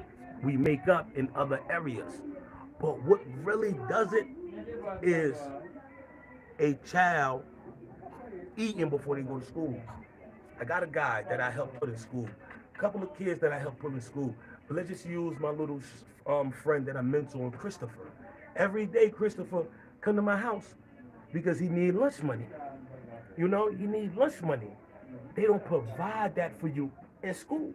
Speaker 2: we make up in other areas. But what really does it is a child eating before they go to school. I got a guy that I helped put in school, a couple of kids that I helped put in school. But let's just use my little friend that I mentor, Christopher. Every day, Christopher come to my house because he need lunch money. You need lunch money. They don't provide that for you in school.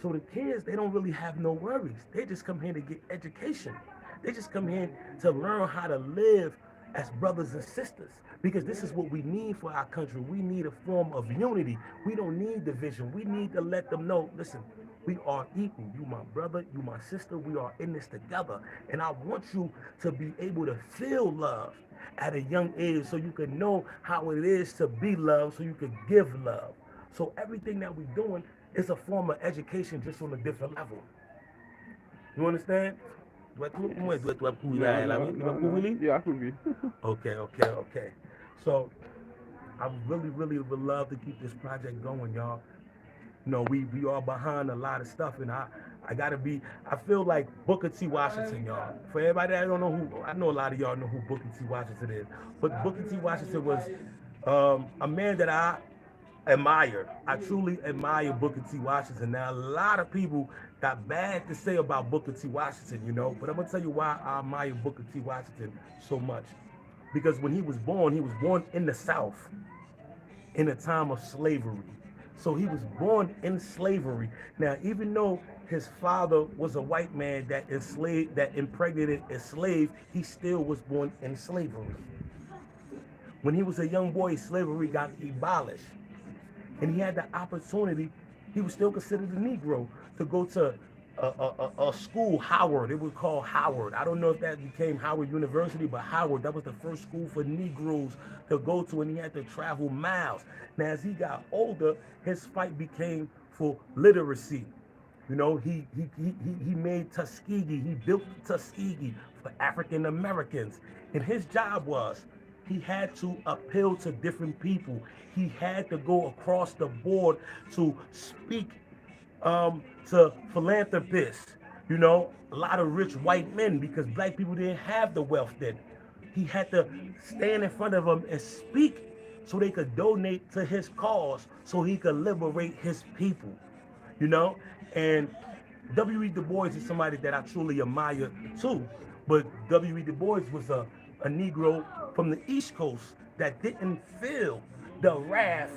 Speaker 2: So the kids, they don't really have no worries. They just come here to get education. They just come here to learn how to live as brothers and sisters, because this is what we need for our country. We need a form of unity. We don't need division. We need to let them know, listen, We are equal. You my brother, you my sister. We are in this together. And I want you to be able to feel love at a young age so you can know how it is to be loved, so you can give love. So everything that we're doing is a form of education just on a different level. You understand?
Speaker 4: Yeah, I could be.
Speaker 2: Okay. So I really would love to keep this project going, y'all. You know, we are behind a lot of stuff, and I gotta be. I feel like Booker T. Washington, y'all. For everybody that don't know who, I know a lot of y'all know who Booker T. Washington is, but Booker T. Washington was a man that I admire. I truly admire Booker T. Washington. Now, a lot of people got bad to say about Booker T. Washington, you know, but I'm gonna tell you why I admire Booker T. Washington so much. Because when he was born in the South in a time of slavery. So he was born in slavery. Now, even though his father was a white man that enslaved, that impregnated a slave, he still was born in slavery. When he was a young boy, slavery got abolished. And he had the opportunity, he was still considered a Negro, to go to a school, Howard. It was called Howard. I don't know if that became Howard University, but Howard, that was the first school for Negroes to go to, and he had to travel miles. Now, as he got older, his fight became for literacy. You know, he made Tuskegee. He built Tuskegee for African Americans. And his job was he had to appeal to different people. He had to go across the board to speak to philanthropists, you know, a lot of rich white men because black people didn't have the wealth then. He had to stand in front of them and speak so they could donate to his cause so he could liberate his people, you know? And W.E. Du Bois is somebody that I truly admire too. But W.E. Du Bois was a Negro from the East Coast that didn't feel the wrath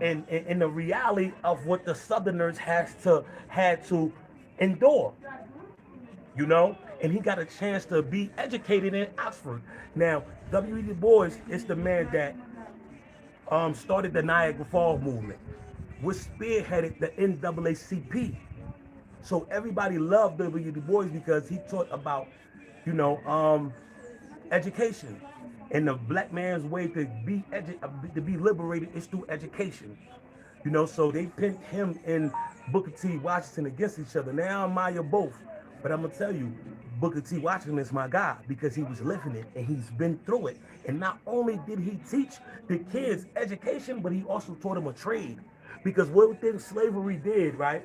Speaker 2: and the reality of what the Southerners had to endure, you know. And he got a chance to be educated in Oxford. Now, W.E. Du Bois is the man that started the Niagara Falls movement, which spearheaded the NAACP. So everybody loved W.E. Du Bois because he taught about, you know, education. And the black man's way to be liberated is through education. You know, so they pinned him and Booker T. Washington against each other. Now I admire both. But I'm gonna tell you, Booker T. Washington is my guy because he was living it and he's been through it. And not only did he teach the kids education, but he also taught them a trade. Because what then slavery did, right?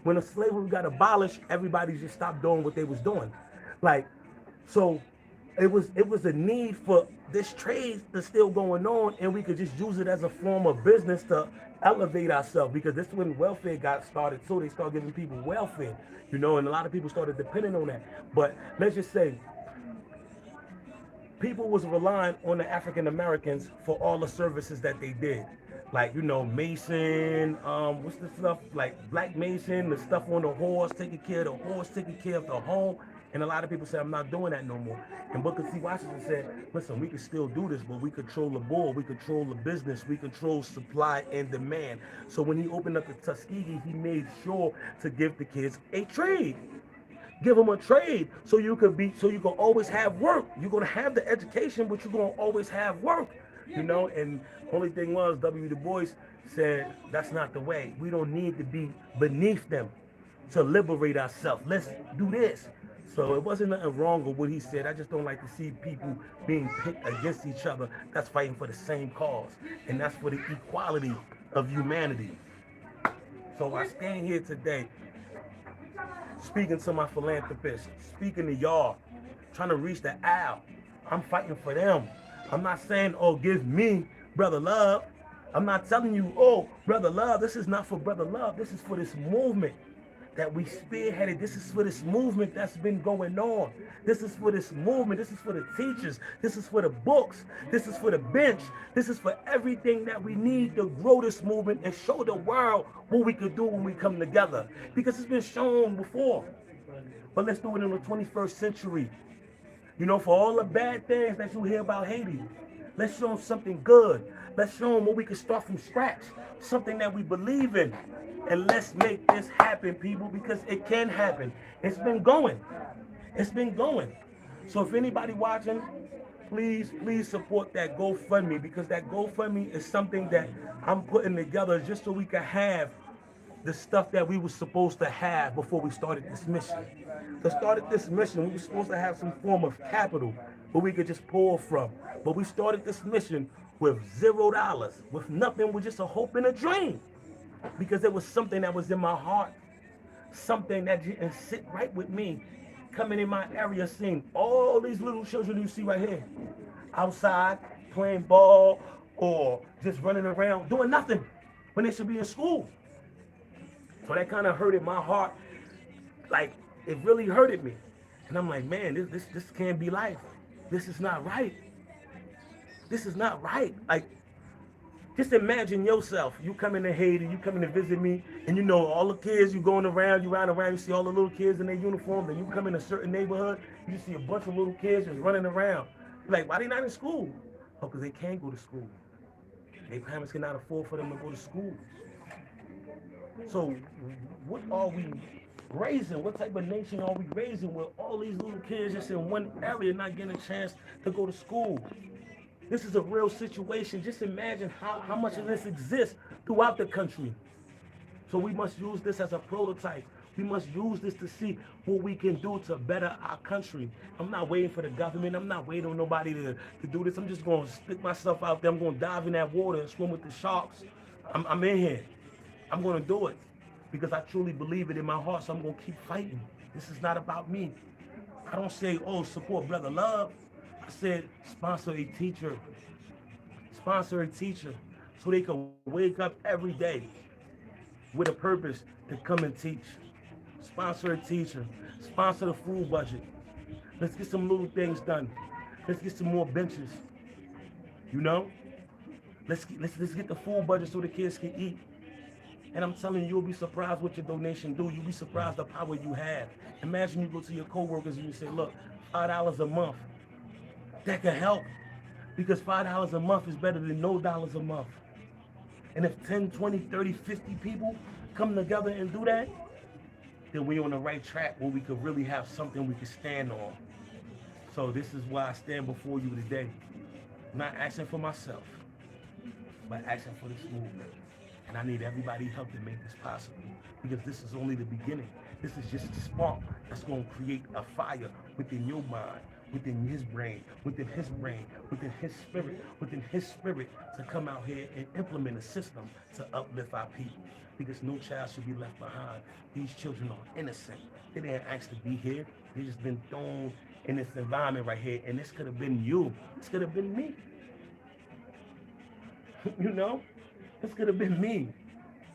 Speaker 2: When the slavery got abolished, everybody just stopped doing what they was doing. Like, so it was a need for this trade that's still going on, and we could just use it as a form of business to elevate ourselves, because this is when welfare got started. So they started giving people welfare, you know, and a lot of people started depending on that. But let's just say people was relying on the African Americans for all the services that they did. Like, you know, Mason, what's the stuff, like Black Mason, the stuff on the horse, taking care of the horse, taking care of the home. And a lot of people say, I'm not doing that no more. And Booker T. Washington said, listen, we can still do this, but we control the board, we control the business, we control supply and demand. So when he opened up the Tuskegee, he made sure to give the kids a trade. Give them a trade so you can always have work. You're gonna have the education, but you're gonna always have work. You know, and only thing was W. Du Bois said that's not the way. We don't need to be beneath them to liberate ourselves. Let's do this. So it wasn't nothing wrong with what he said. I just don't like to see people being pit against each other that's fighting for the same cause. And that's for the equality of humanity. So I stand here today speaking to my philanthropists, speaking to y'all, trying to reach the aisle. I'm fighting for them. I'm not saying, oh, give me Brother Love. I'm not telling you, oh, Brother Love, this is not for Brother Love. This is for this movement that we spearheaded. This is for this movement that's been going on. This is for this movement. This is for the teachers. This is for the books. This is for the bench. This is for everything that we need to grow this movement and show the world what we could do when we come together. Because it's been shown before. But let's do it in the 21st century. You know, for all the bad things that you hear about Haiti, let's show them something good. Let's show them where we can start from scratch. Something that we believe in. And let's make this happen, people, because it can happen. It's been going. It's been going. So if anybody watching, please support that GoFundMe, because that GoFundMe is something that I'm putting together just so we can have the stuff that we were supposed to have before we started this mission. To start this mission, we were supposed to have some form of capital where we could just pull from. But we started this mission with $0, with nothing, with just a hope and a dream. Because it was something that was in my heart, something that didn't sit right with me. Coming in my area, seeing all these little children you see right here, outside playing ball or just running around doing nothing when they should be in school. So that kind of hurted my heart. Like, it really hurted me. And I'm like, man, this can't be life. This is not right. This is not right. Like, just imagine yourself. You coming to Haiti, you coming to visit me, and you know all the kids, you going around, you ride around, you see all the little kids in their uniforms, and you come in a certain neighborhood, you see a bunch of little kids just running around. You're like, why they not in school? Oh, because they can't go to school. Their parents cannot afford for them to go to school. So what are we raising? What type of nation are we raising with all these little kids just in one area not getting a chance to go to school? This is a real situation. Just imagine how much of this exists throughout the country. So we must use this as a prototype. We must use this to see what we can do to better our country. I'm not waiting for the government. I'm not waiting on nobody to do this. I'm just going to stick myself out there. I'm going to dive in that water and swim with the sharks. I'm in here. I'm going to do it because I truly believe it in my heart, so I'm going to keep fighting. This is not about me. I don't say, oh, support Brother Love. I said, sponsor a teacher. Sponsor a teacher so they can wake up every day with a purpose to come and teach. Sponsor a teacher. Sponsor the food budget. Let's get some little things done. Let's get some more benches. You know? Let's get the food budget so the kids can eat. And I'm telling you, you'll be surprised what your donation do. You'll be surprised the power you have. Imagine you go to your coworkers and you say, look, $5 a month. That can help. Because $5 a month is better than no dollars a month. And if 10, 20, 30, 50 people come together and do that, then we're on the right track where we could really have something we can stand on. So this is why I stand before you today. I'm not asking for myself, but asking for this movement. And I need everybody's help to make this possible, because this is only the beginning. This is just a spark that's going to create a fire within your mind, within his brain, within his spirit to come out here and implement a system to uplift our people, because no child should be left behind. These children are innocent. They didn't ask to be here. They just been thrown in this environment right here, and this could have been you. This could have been me. You know? This could have been me.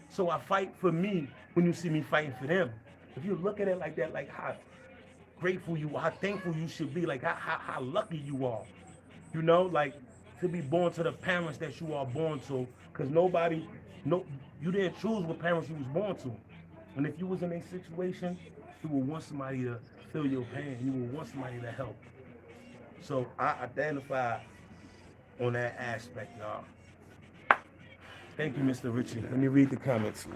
Speaker 2: So I fight for me when you see me fighting for them. If you look at it like that, like how grateful you are, how thankful you should be, like how lucky you are. You know, like to be born to the parents that you are born to, because you didn't choose what parents you was born to. And if you was in a situation, you would want somebody to feel your pain. You would want somebody to help. So I identify on that aspect, y'all. Thank you, Mr. Richie. Let me read the comments.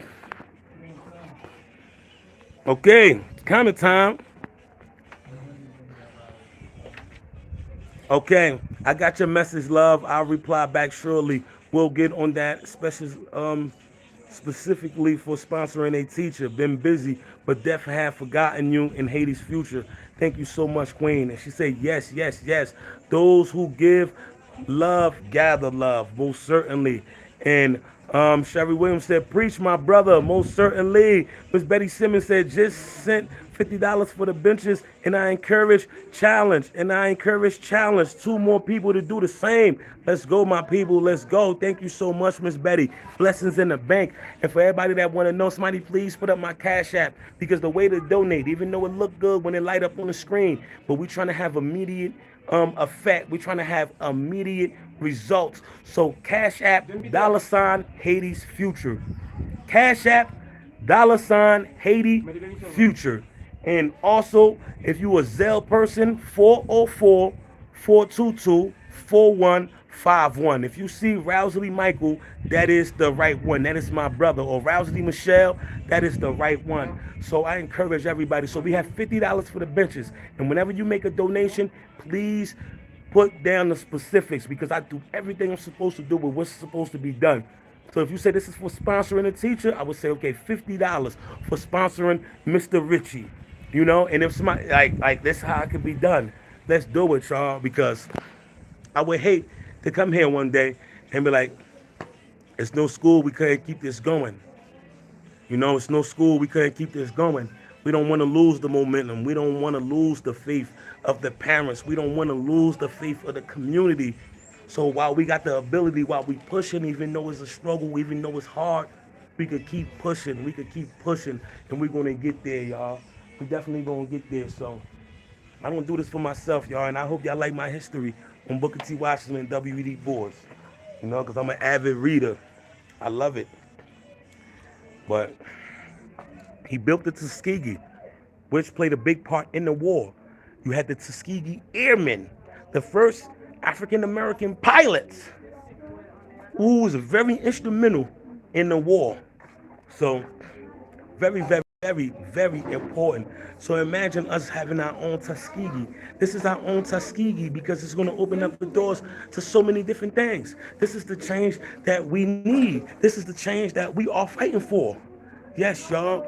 Speaker 2: Okay, comment time. Okay, I got your message, love. I'll reply back shortly. We'll get on that, specifically for sponsoring a teacher. Been busy, but deaf have forgotten you in Haiti's future. Thank you so much, Queen. And she said, yes, yes, yes. Those who give love gather love, most certainly. And Sherry Williams said, preach, my brother, most certainly. Miss Betty Simmons said, just sent $50 for the benches, and I encourage challenge. 2 more people to do the same. Let's go, my people. Let's go. Thank you so much, Miss Betty. Blessings in the bank. And for everybody that want to know, somebody please put up my Cash App, because the way to donate, even though it look good when it light up on the screen, but we're trying to have immediate effect. We're trying to have immediate results. So Cash App, $ Haiti's future. Cash App, $ Haiti future. And also, if you a Zelle person, 404-422-41 5-1. If you see Rousley Michael, that is the right one. That is my brother. Or Rousley Michelle, that is the right one. So I encourage everybody. So we have $50 for the benches. And whenever you make a donation, please put down the specifics because I do everything I'm supposed to do with what's supposed to be done. So if you say this is for sponsoring a teacher, I would say, okay, $50 for sponsoring Mr. Richie. You know, and if somebody like this how it can be done. Let's do it, y'all, because I would hate to come here one day and be like, it's no school, we couldn't keep this going. You know, it's no school, we couldn't keep this going. We don't want to lose the momentum. We don't want to lose the faith of the parents. We don't want to lose the faith of the community. So while we got the ability, while we pushing, even though it's a struggle, even though it's hard, we could keep pushing. We could keep pushing, and we're going to get there, y'all. We definitely going to get there. So I don't do this for myself, y'all, and I hope y'all like my history on Booker T. Washington and W.E.D. boards. You know, because I'm an avid reader. I love it. But he built the Tuskegee, which played a big part in the war. You had the Tuskegee Airmen, the first African-American pilots, who was very instrumental in the war. So very, very, very, very important. So imagine us having our own Tuskegee. This is our own Tuskegee because it's going to open up the doors to so many different things. This is the change that we need. This is the change that we are fighting for. Yes, y'all.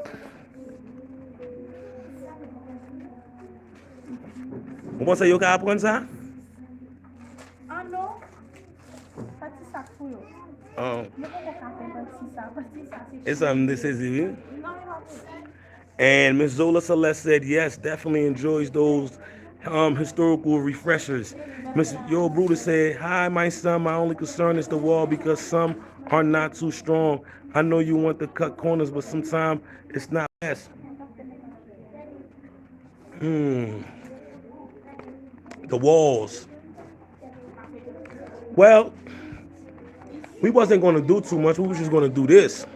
Speaker 2: Comment ça, yo ka apprendre ça?
Speaker 3: Ah non, pati sa pou yo.
Speaker 2: Oh,
Speaker 3: Yo pou ka fe pati sa se
Speaker 2: it's something that says it.
Speaker 3: non yo pa.
Speaker 2: And Miss Zola Celeste said, yes, definitely enjoys those historical refreshers. Miss Yo Bruder said, hi, my son. My only concern is the wall because some are not too strong. I know you want to cut corners, but sometimes it's not best. The walls. Well, we wasn't going to do too much. We was just going to do this.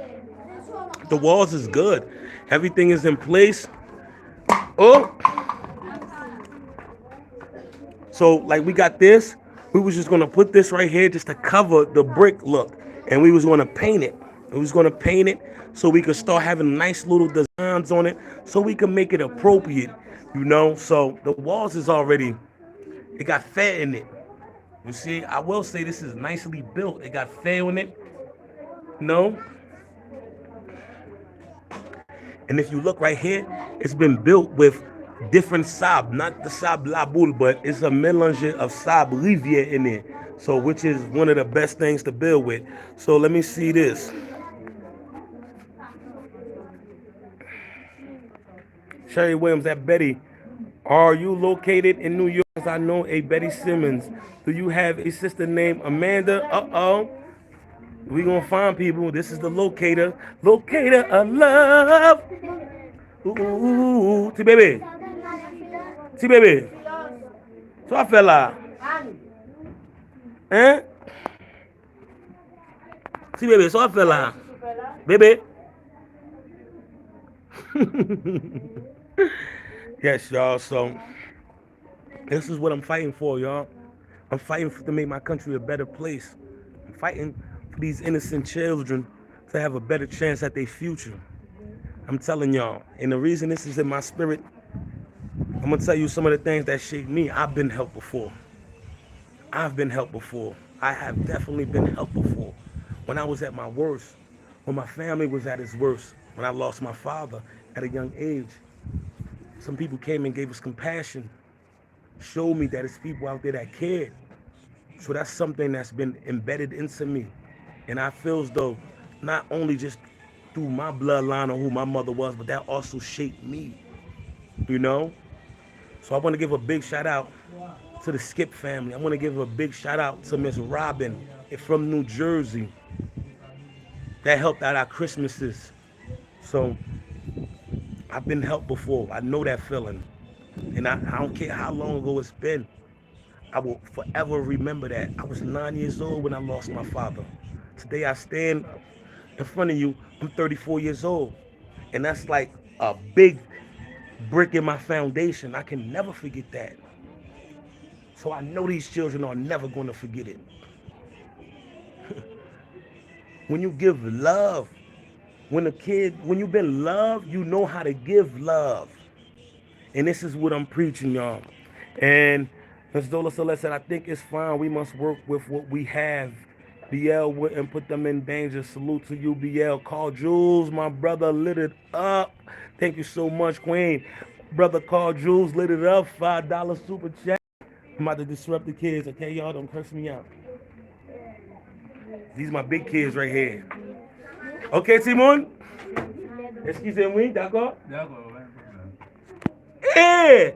Speaker 2: The walls is good. Everything is in place. Oh. So, like, we got this. We was just going to put this right here just to cover the brick look. And we was going to paint it. We was going to paint it so we could start having nice little designs on it so we could make it appropriate, you know. So, the walls is already, it got fat in it. You see, I will say this is nicely built. It got fat on it. No. And if you look right here, it's been built with different sab, not the sab la boule, but it's a mélange of sab rivière in it. So, which is one of the best things to build with. So, let me see this. Sherry Williams at Betty. Are you located in New York? I know a Betty Simmons. Do you have a sister named Amanda? Uh-oh. We gonna find people. This is the locator. Locator of love. Ooh, T-baby. T-baby. Só fela. Hein? T-baby, só fela. Baby. Yes, y'all. So this is what I'm fighting for, y'all. I'm fighting to make my country a better place. I'm fighting for these innocent children to have a better chance at their future. I'm telling y'all. And the reason this is in my spirit, I'm going to tell you some of the things that shaped me. I've been helped before. I've been helped before. I have definitely been helped before. When I was at my worst, when my family was at its worst, when I lost my father at a young age, some people came and gave us compassion, showed me that it's people out there that cared. So that's something that's been embedded into me. And I feel as though not only just through my bloodline or who my mother was, but that also shaped me, you know? So I want to give a big shout out to the Skip family. I want to give a big shout out to Miss Robin from New Jersey. That helped out our Christmases. So I've been helped before. I know that feeling. And I don't care how long ago it's been. I will forever remember that. I was 9 years old when I lost my father. Today I stand in front of you. I'm 34 years old. And that's like a big brick in my foundation. I can never forget that. So I know these children are never going to forget it. when you give love, when you've been loved, you know how to give love. And this is what I'm preaching, y'all. And Ms. Zola Celeste said, I think it's fine. We must work with what we have. BL wouldn't put them in danger. Salute to you, BL. Carl Jules, my brother, lit it up. Thank you so much, Queen. Brother Carl Jules lit it up. $5 super chat. I'm about to disrupt the kids, okay, y'all? Don't curse me out. These are my big kids right here. Okay, Simon? Excusez-moi, d'accord?
Speaker 5: D'accord, ouais.
Speaker 2: Un,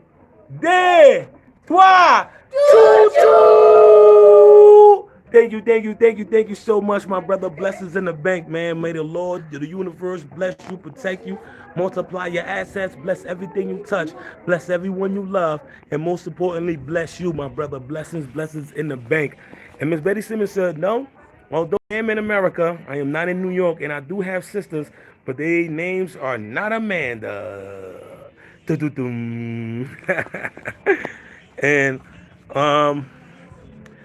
Speaker 2: deux, trois, choo-choo! Thank you so much, my brother. Blessings in the bank, man. May the Lord, the universe, bless you, protect you, multiply your assets, bless everything you touch, bless everyone you love, and most importantly, bless you, my brother. Blessings in the bank. And Miss Betty Simmons said, no, although I am in America, I am not in New York, and I do have sisters, but their names are not Amanda. And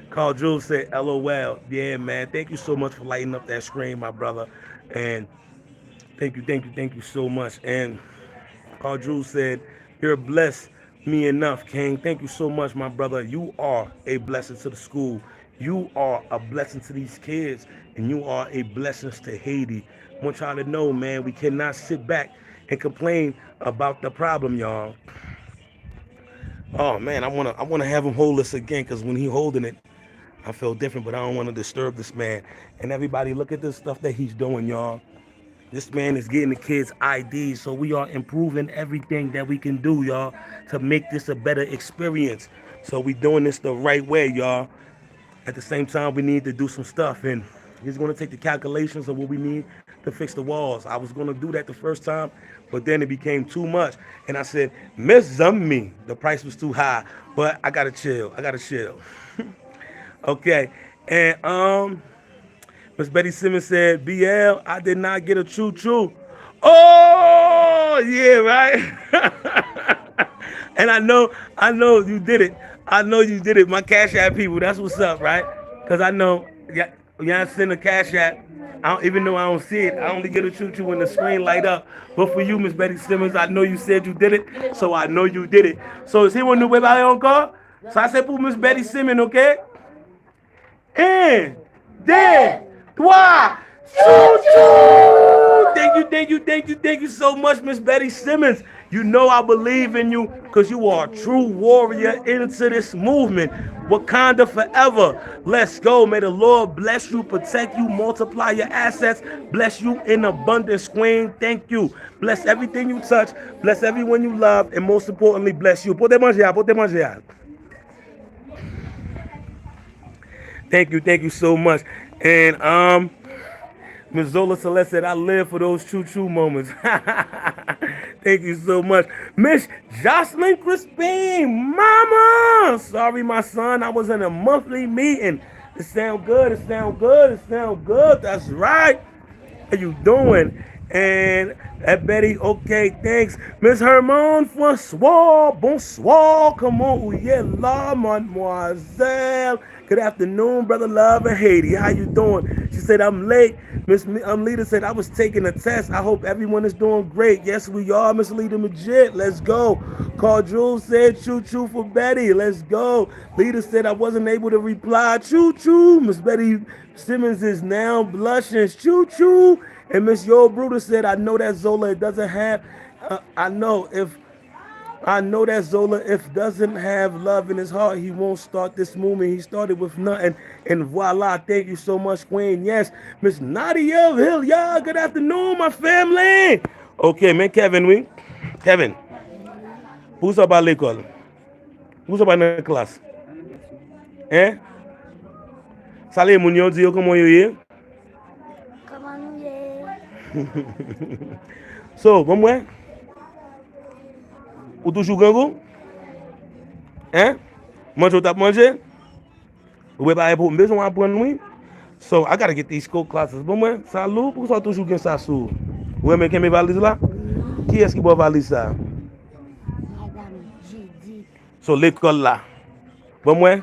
Speaker 2: Carl Jules said, LOL. Yeah, man. Thank you so much for lighting up that screen, my brother. And thank you so much. And Carl Jules said, you're blessed me enough, King. Thank you so much, my brother. You are a blessing to the school. You are a blessing to these kids. And you are a blessing to Haiti. I want y'all to know, man, we cannot sit back and complain about the problem, y'all. Oh man, I wanna have him hold this again, because when he holding it, I feel different, but I don't want to disturb this man. And everybody, look at this stuff that he's doing, y'all. This man is getting the kids IDs, so we are improving everything that we can do, y'all, to make this a better experience. So we doing this the right way, y'all. At the same time, we need to do some stuff, and he's going to take the calculations of what we need to fix the walls. I was going to do that the first time, but then it became too much. And I said, Miss Zummi, the price was too high, but I got to chill. Okay, and Miss Betty Simmons said, BL, I did not get a choo-choo. Oh, yeah, right? And I know you did it. I know you did it. My Cash App people, that's what's up, right? Because I know, yeah, I send a Cash App. Even though I don't see it, I only get a choo-choo when the screen light up. But for you, Miss Betty Simmons, I know you said you did it, so I know you did it. So si on nous préparer encore, ça c'est pour Miss Betty Simmons, okay? Un, deux, trois, choo-choo! Thank you so much, Miss Betty Simmons. You know I believe in you because you are a true warrior into this movement. Wakanda forever. Let's go. May the Lord bless you, protect you, multiply your assets, bless you in abundance, Queen. Thank you. Bless everything you touch, bless everyone you love, and most importantly, bless you. Pote manger. Thank you so much. And Ms. Zola Celeste said, I live for those choo-choo moments. Thank you so much. Miss Jocelyn Crispin, mama. Sorry, my son, I was in a monthly meeting. It sound good. That's right. How you doing? And Betty, okay, thanks. Miss Hermone, bonsoir. Come on, la, mademoiselle. Good afternoon, brother Love in Haiti. How you doing? She said, I'm late. Miss Lita said, I was taking a test. I hope everyone is doing great. Yes, we are, Miss Lita Majid. Let's go. Carl Jules said, choo-choo for Betty. Let's go. Lita said, I wasn't able to reply. Choo-choo. Miss Betty Simmons is now blushing. Choo-choo. And Miss Yo Bruder said, I know that Zola doesn't have, I know that Zola, if doesn't have love in his heart, he won't start this movement. He started with nothing. And voila, thank you so much, Queen. Yes, Miss Nadia Hill, y'all, good afternoon, my family. Okay, man, Kevin, who's up à l'école? Who's up à la classe? Hein? Salut, moun yo, di yo comment yo ye? So, vamos lá? Ou toujours gango? Hein? Mange ou tap manger? Ou préparer pour besoin apprendre oui? So, I gotta get these school classes. Vamos lá? Salut, pour ça toujours gen ça sou. Ou mais quem me valise là? Qui est-ce qui va valise ça? Madame Judith. So, l'école là. Vamos lá?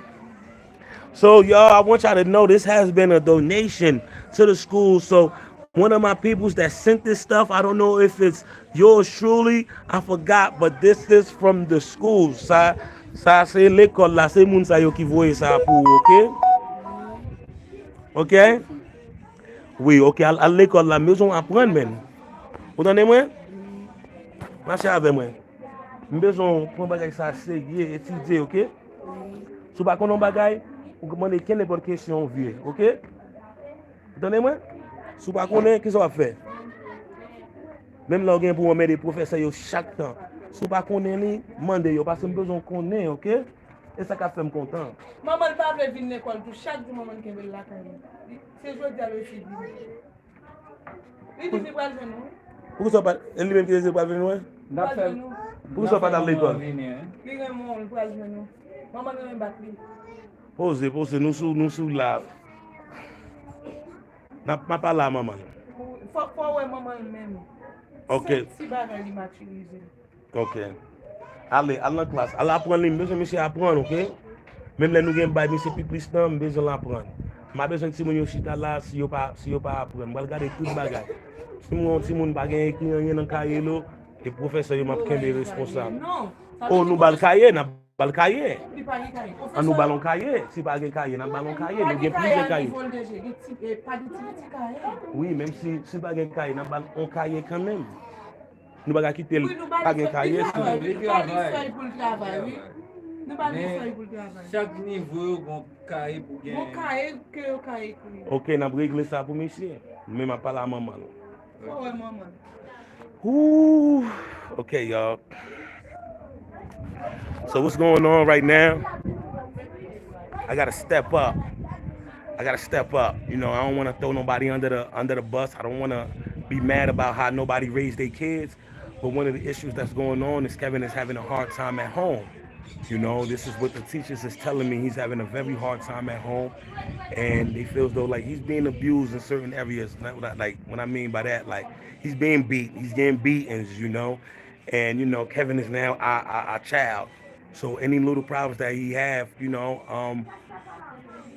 Speaker 2: So y'all, I want y'all to know this has been a donation to the school. So one of my peoples that sent this stuff, I don't know if it's yours truly, I forgot, but this is from the school. Ça c'est l'école là, c'est moun sa yo qui voye ça pour, OK?
Speaker 3: Oui,
Speaker 2: OK? Oui, OK, à l'école la maison apprendre men. Vous entendez moi?
Speaker 3: oui,
Speaker 2: Marchez avec moi. Maison prendre bagay ça sérieux, étudier, OK?
Speaker 3: oui.
Speaker 2: Si vous pas connaître bagay, vous demandez quelle n'importe question vieux, OK? Entendez-moi? Si vous pas connaître, qu'est-ce que ça va faire? Même là, on pour mettre des professeurs chaque temps. Si vous pas connaître, demandez parce que besoin connaître, OK? Et ça fait me content.
Speaker 1: Maman ne pas venir à l'école pour chaque jour, maman qui veut la caille. C'est aujourd'hui à l'office. Il dit qu'il va venir.
Speaker 2: Pourquoi ça pas lui-même qui ne pas venir? Pourquoi ça pas dans l'école?
Speaker 1: Il est mort, il va venir. Maman ne va pas venir.
Speaker 2: Posez, nous sous là. N'a pas là, maman.
Speaker 1: Faut ouais maman même.
Speaker 2: OK,
Speaker 1: Si bagay li maturize.
Speaker 2: OK. Allez, allez en classe. Allez apprendre, monsieur apprendre, OK? Même là, nous avons bail, monsieur plus temps, besoin d'apprendre. Ma besoin de si mon chita là, si yo pas apprendre, moi regarder tout bagage. Si mon bagage écrit rien dans cahier là, les professeurs yo m'a kembe responsable.
Speaker 1: Non.
Speaker 2: Oh, nous bal cahier, n'a bal cahier.
Speaker 1: Li pa gen cahier.
Speaker 2: Ah, nous ballon cahier, si pas gen cahier, n'a ballon cahier, nous avons plus de cahier.
Speaker 1: Pas de petit cahier.
Speaker 2: Oui, même si pas gen cahier, n'a ballon on cahier quand même. Nous pas quitter
Speaker 1: Oui, nous
Speaker 2: pas gen cahier.
Speaker 1: Nous pas de feuille pour le travail, oui. Nous pas de feuille pour le travail.
Speaker 5: Chaque niveau, on cahier pour gagner.
Speaker 1: Mon cahier que cahier.
Speaker 2: OK, n'a régler ça pour monsieur. Même à parler à maman.
Speaker 1: Oh ouais maman.
Speaker 2: Ooh. Okay, y'all. So what's going on right now? I gotta step up. You know, I don't want to throw nobody under the bus. I don't want to be mad about how nobody raised their kids. But one of the issues that's going on is Kevin is having a hard time at home. You know, this is what the teachers is telling me. He's having a very hard time at home, and they feel as though like he's being abused in certain areas. Like what I mean by that, like he's being beat, he's getting beatings, you know, and you know Kevin is now our child. So any little problems that he have, you know,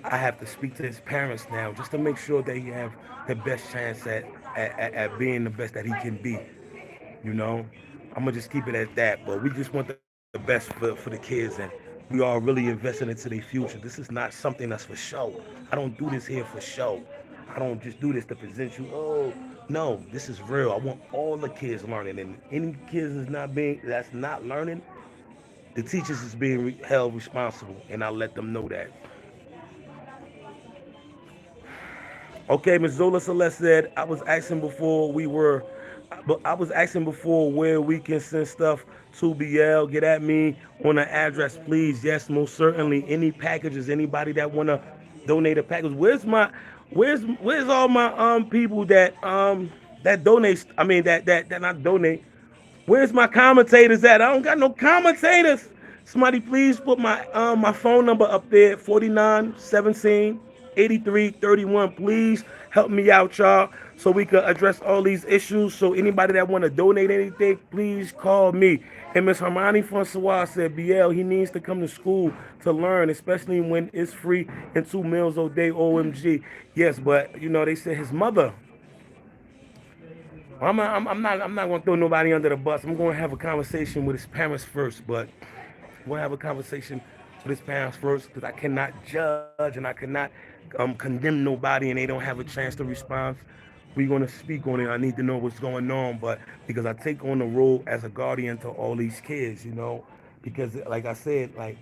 Speaker 2: I have to speak to his parents now just to make sure that he have the best chance at being the best that he can be. You know, I'm gonna just keep it at that. But we just want the best for the kids, and we are really investing into their future. This is not something that's for show. I don't do this here for show. I don't just do this to present you. Oh no, this is real. I want all the kids learning, and any kids that's not learning, the teachers is being held responsible, and I let them know that. Okay, Ms. Zola Celeste said, I was asking before where we can send stuff to BL. Get at me on the address, please. Yes, most certainly. Any packages, anybody that wanna donate a package. Where's all my people that donate? I mean that not donate. Where's my commentators at? I don't got no commentators. Somebody please put my phone number up there, 4917 8331. Please help me out, y'all, so we can address all these issues. So anybody that want to donate anything, please call me. And Miss Hermione Francois said, BL, he needs to come to school to learn, especially when it's free and 2 meals a day. OMG. Yes, but you know they said his mother. I'm not gonna throw nobody under the bus. I'm gonna have a conversation with his parents first, but I'm gonna have a conversation with his parents first because I cannot judge and I cannot condemn nobody and they don't have a chance to respond. We're gonna speak on it. I need to know what's going on, but because I take on the role as a guardian to all these kids, you know, because like I said, like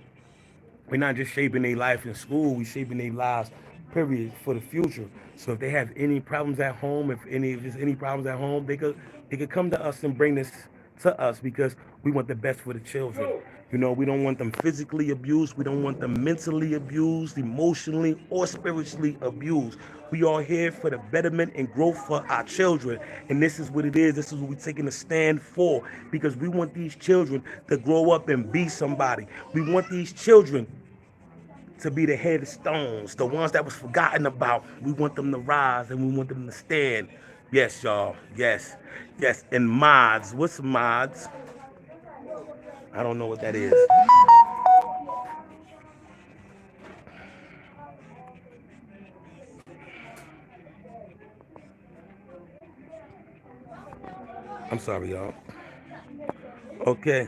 Speaker 2: we're not just shaping their life in school, we're shaping their lives, period, for the future. So if they have any problems at home, if there's any problems at home, they could come to us and bring this to us because we want the best for the children. You know, we don't want them physically abused, we don't want them mentally abused, emotionally or spiritually abused. We are here for the betterment and growth for our children. And this is what it is. This is what we're taking a stand for because we want these children to grow up and be somebody. We want these children to be the headstones, the ones that was forgotten about. We want them to rise and we want them to stand. Yes, y'all. Yes. Yes. And mods. What's mods? I don't know what that is. I'm sorry, y'all. Okay.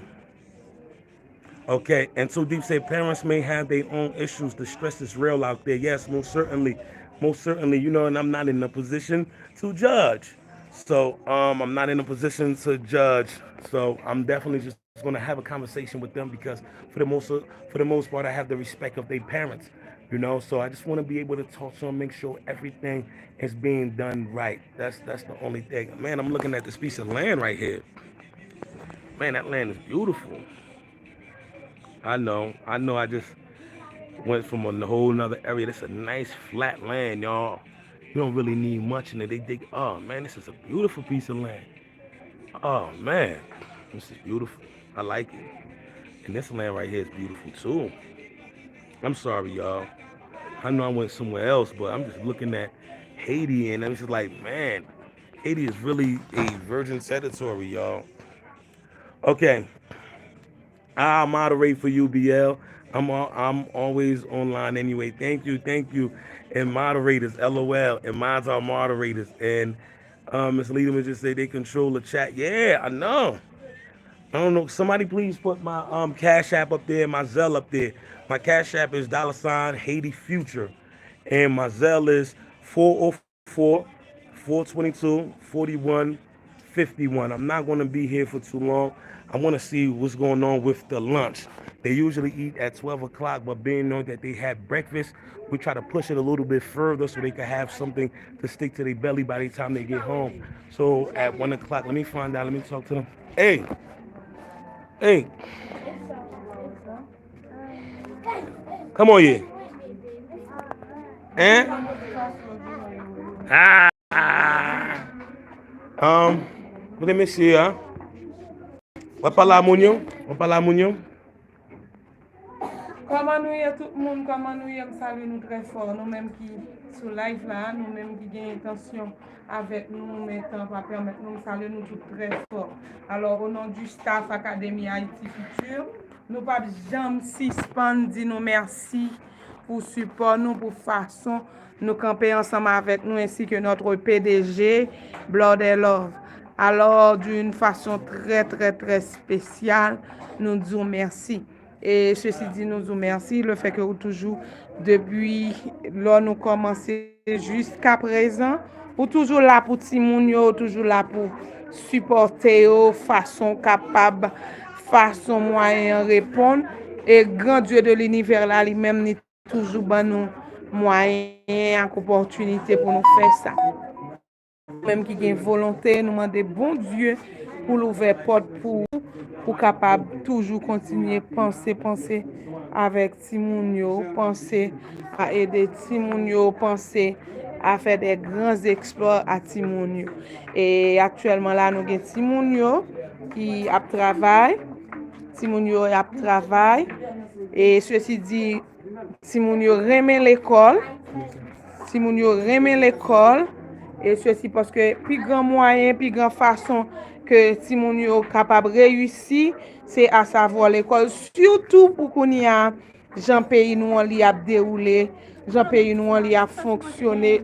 Speaker 2: Okay, and so deep said parents may have their own issues. The stress is real out there. Yes, most certainly. You know, and I'm not in a position to judge. So I'm not in a position to judge. So I'm definitely just gonna have a conversation with them because for the most part, I have the respect of their parents. You know, so I just want to be able to talk to them, make sure everything is being done right. That's the only thing. Man, I'm looking at this piece of land right here. Man, that land is beautiful. I know. I just went from a whole nother area. This is a nice flat land, y'all. You don't really need much in it. They dig. Oh man, this is a beautiful piece of land. Oh man, this is beautiful. I like it. And this land right here is beautiful too. I'm sorry, y'all. I know I went somewhere else, but I'm just looking at Haiti, and I'm just like, man, Haiti is really a virgin territory, y'all. Okay, I'll moderate for you, BL. I'm always online anyway. Thank you. And moderators, LOL. And mine's are moderators. And Miss Lederman just say they control the chat. Yeah, I know. I don't know. Somebody please put my Cash App up there, my Zelle up there. My Cash App is $ Haiti Future. And my Zelle is 404 422 4151. I'm not going to be here for too long. I want to see what's going on with the lunch. They usually eat at 12 o'clock, but being known that they had breakfast, we try to push it a little bit further so they can have something to stick to their belly by the time they get home. So at 1 o'clock, let me find out. Let me talk to them. Hey, hey, come on here. Eh? Ah. Let me see, huh? Wapala Munyo? Wapala Munyo?
Speaker 3: Comment nous y est tout le monde, comment nous y est, salut nous très fort, nous mêmes qui sur live là, nous mêmes qui avons intention avec nous, maintenant, va permettre nous saluer nous tout très fort. Alors, au nom du staff Académie Haïti Futur, nous pas jamais suspendre, dire nous merci pour support nous, pour façon nous camper ensemble avec nous, ainsi que notre PDG, Blood and Love. Alors, d'une façon très spéciale, nous disons merci. Et ceci dit, nous vous merci. Le fait que vous toujours, depuis là, nous commençons jusqu'à présent, vous toujours là pour Timounio, toujours là pour supporter, façon capable, façon moyen répondre. Et grand Dieu de l'univers là, lui-même, n'est toujours bon nous moyens, opportunité pour nous faire ça. Même qui a une volonté, nous demander bon Dieu pour l'ouvrir porte pour capable toujours continuer penser avec Timounio, penser à aider Timounio, penser à faire des grands exploits à Timounio. Et actuellement là, nous avons Timounio qui a travail, Timounio a travail. Et ceci dit, Timounio remet l'école. Timounio remet l'école. Et ceci parce que plus grand moyen, plus grand façon que Timounio capable de réussir, c'est à savoir l'école. Surtout pour qu'on y a Jean pays nous on li a déroulé, Jean pays nous on li a fonctionné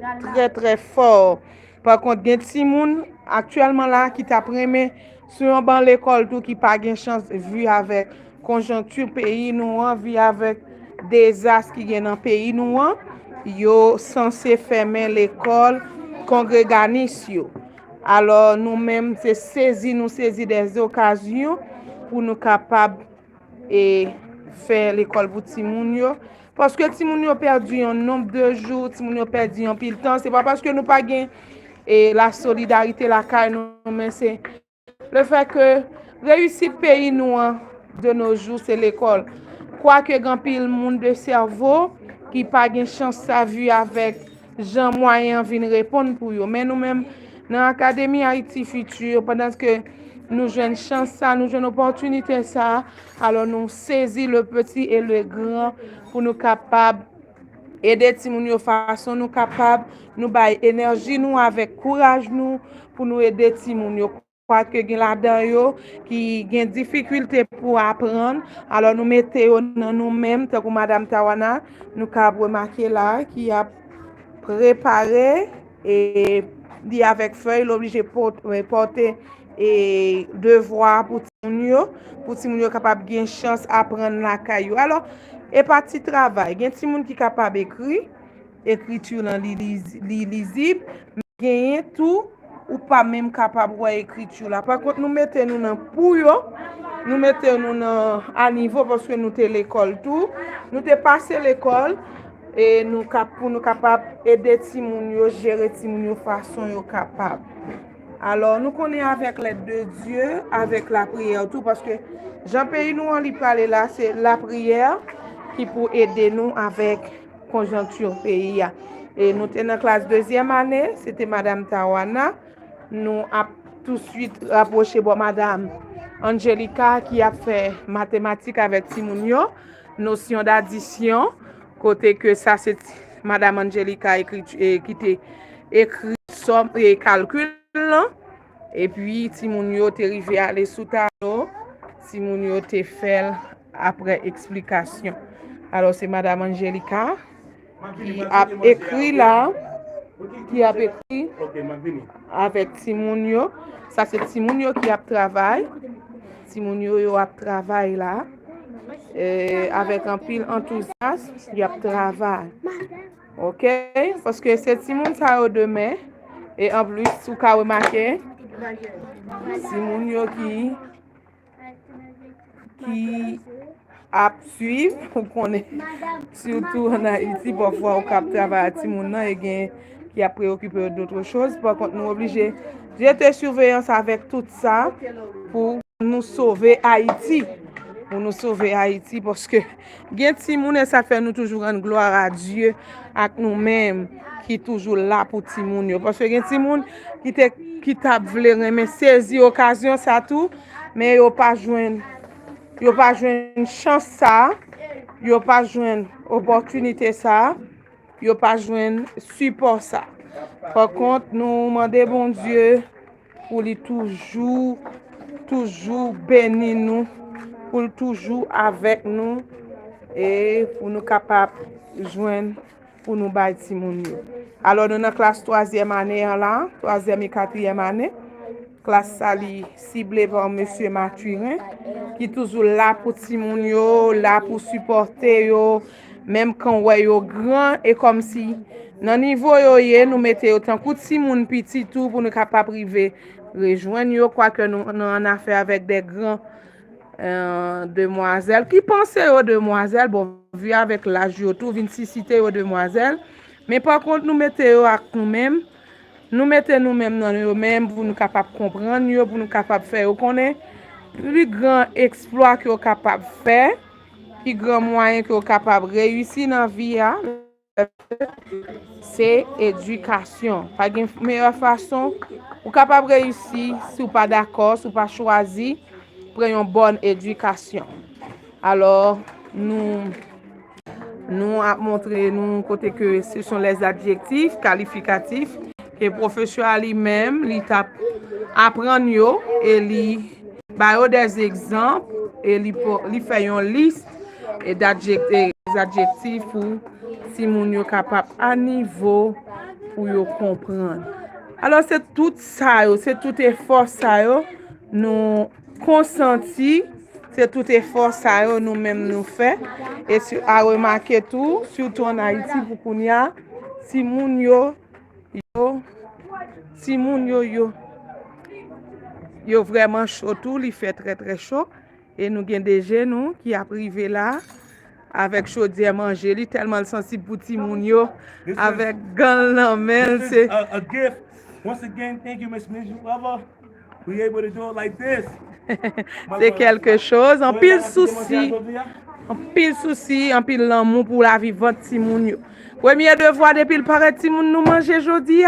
Speaker 3: très fort. Par contre, il y a Timoun actuellement là qui t'a primé sur un banc l'école tout qui pas gain chance vu avec conjoncture pays nous vu avec désastre qui gagne dans pays nous yo censé fermer l'école congréganisio. Alors nous-mêmes c'est saisir des occasions pour nous capables et faire l'école pour Timounio parce que Timounio perdu un nombre de jours, Timounio perdu un pile temps, c'est pas parce que nous pas gain et la solidarité la caille nous mais c'est le fait que réussir pays nous de nos jours c'est l'école. Quoique grand pile monde de cerveau qui pas gain chance sa vue avec Jean moyen vinn répondre pour eux mais nous-mêmes dans l'académie Haïti Futur pendant que nous jouons chance ça, nous jouons opportunité ça, alors nous saisir le petit et le grand pour nous capables aider Timounio façon nous capables nous bailler énergie nous avec courage nous pour nous aider Timounio quoi que gen là-dedans yo qui gen difficulté pour apprendre alors nous mettons nous-mêmes tant que madame Tawana nous cap remarquer là qui a préparé et dit avec feuille l'obligé porter
Speaker 1: et devoir pour ti moun yo capable gen chance apprendre la caillou. Alors, et parti travail, gen ti moun qui capable écrire, écriture nan li lisible, mais gen tout ou pas même capable ouais écriture là. Par contre, nous mettons nous dans pour yo, nous mettons nous dans à niveau parce que nous te l'école tout, nous te passé l'école et nous pour nous capable aider ti moun yo gérer ti moun yo façon yo capable. Alors, nous connaissons avec l'aide de Dieu, avec la prière, tout, parce que Jean-Pays, nous, on lui parle là, c'est la prière qui peut aider nous avec conjoncture pays. Et nous sommes en classe deuxième année, c'était Madame Tawana. Nous avons tout de suite rapproché Madame Angelica qui a fait mathématiques avec Timounio, notion d'addition, côté que ça, c'est Madame Angelica qui était écrit somme et calcul. Et puis, si moun yo te rive aller sous tableau, si moun yo te fait après explication. Alors, c'est Madame Angelica qui a écrit là, qui a écrit avec Timonio. Ça, c'est Timonio qui a travaillé. Timonio a travaillé là. Avec un pile enthousiasme, il a travaillé. OK? Parce que c'est Timon ça demain. Et en plus, sous ka remarqué, si moun yo qui a suivre, on connaît, surtout en Haïti, parfois, on cap travail à Timoun et qui a préoccupé d'autres choses. Par contre, nous obligés d'être surveillance avec tout ça pour nous sauver Haïti. Pour nous sauver Haïti, parce que gen Timoun, ça fait nous toujours rendre gloire à Dieu, à nous-mêmes, qui toujours là pour Timoun yo. Parce que gen Timoun qui t'a voulu remen saisir occasion ça tout, mais yo pas joindre chance ça, yo pas joindre opportunité ça, yo pas joindre support ça. Par contre, nous demandons bon Dieu pour lui toujours bénir nous, pour toujours avec nous et pour nous capables joindre pour nous bailler Timoun yo. Alors, nous dans la classe 3e année là, 3e et 4e année, classe sali ciblée par monsieur Mathurin, qui toujours là pour Timoun yo, là pour supporter yo, même quand ouais yo grand et comme si dans niveau yo yé, nous mettons autant coup de Timoun petit tout pour nous capable priver rejoindre yo, quoi que nous en affaire avec des grands demoiselles qui pensaient aux demoiselles, bon, vu avec l'âge yo tout, vin si citer aux demoiselles. Mais par contre, nous mettons à nous-mêmes, nous mettons nous-mêmes dans nous-mêmes pour nous capables de comprendre, pour nous capables de faire. Vous connaissez le grand exploit que vous capable de faire, le grand moyen que vous capable de réussir dans la vie, c'est l'éducation. Pas de meilleure façon, vous capable de réussir si vous pas d'accord, si vous pas choisi, prendre une bonne éducation. Alors, nous a montré nous côté que ce sont les adjectifs qualificatifs que le professeur lui-même lui apprend yo et lui ba des exemples et lui fait une liste et d'adjectifs pour si moun yo capable à niveau pour yo comprendre. Alors c'est tout ça yo, c'est tout effort ça yo nous consenti. C'est tout effort ça nous-mêmes nous fait et à remarquer tout surtout en Haïti pour qu'on y a si moun yo vraiment chaud tout, il fait très très chaud et nous avons des jeunes qui a privé là avec chaudière manger, li tellement sensible pour ti moun yo avec gan la main c'est
Speaker 2: a gift. Once again, thank you, Miss Lover. We able to do it like this.
Speaker 1: C'est quelque chose, en pile souci, en pile l'amour pour la vivante Timoun yo. Premier devoir depuis le paraît Timoun nous manger aujourd'hui.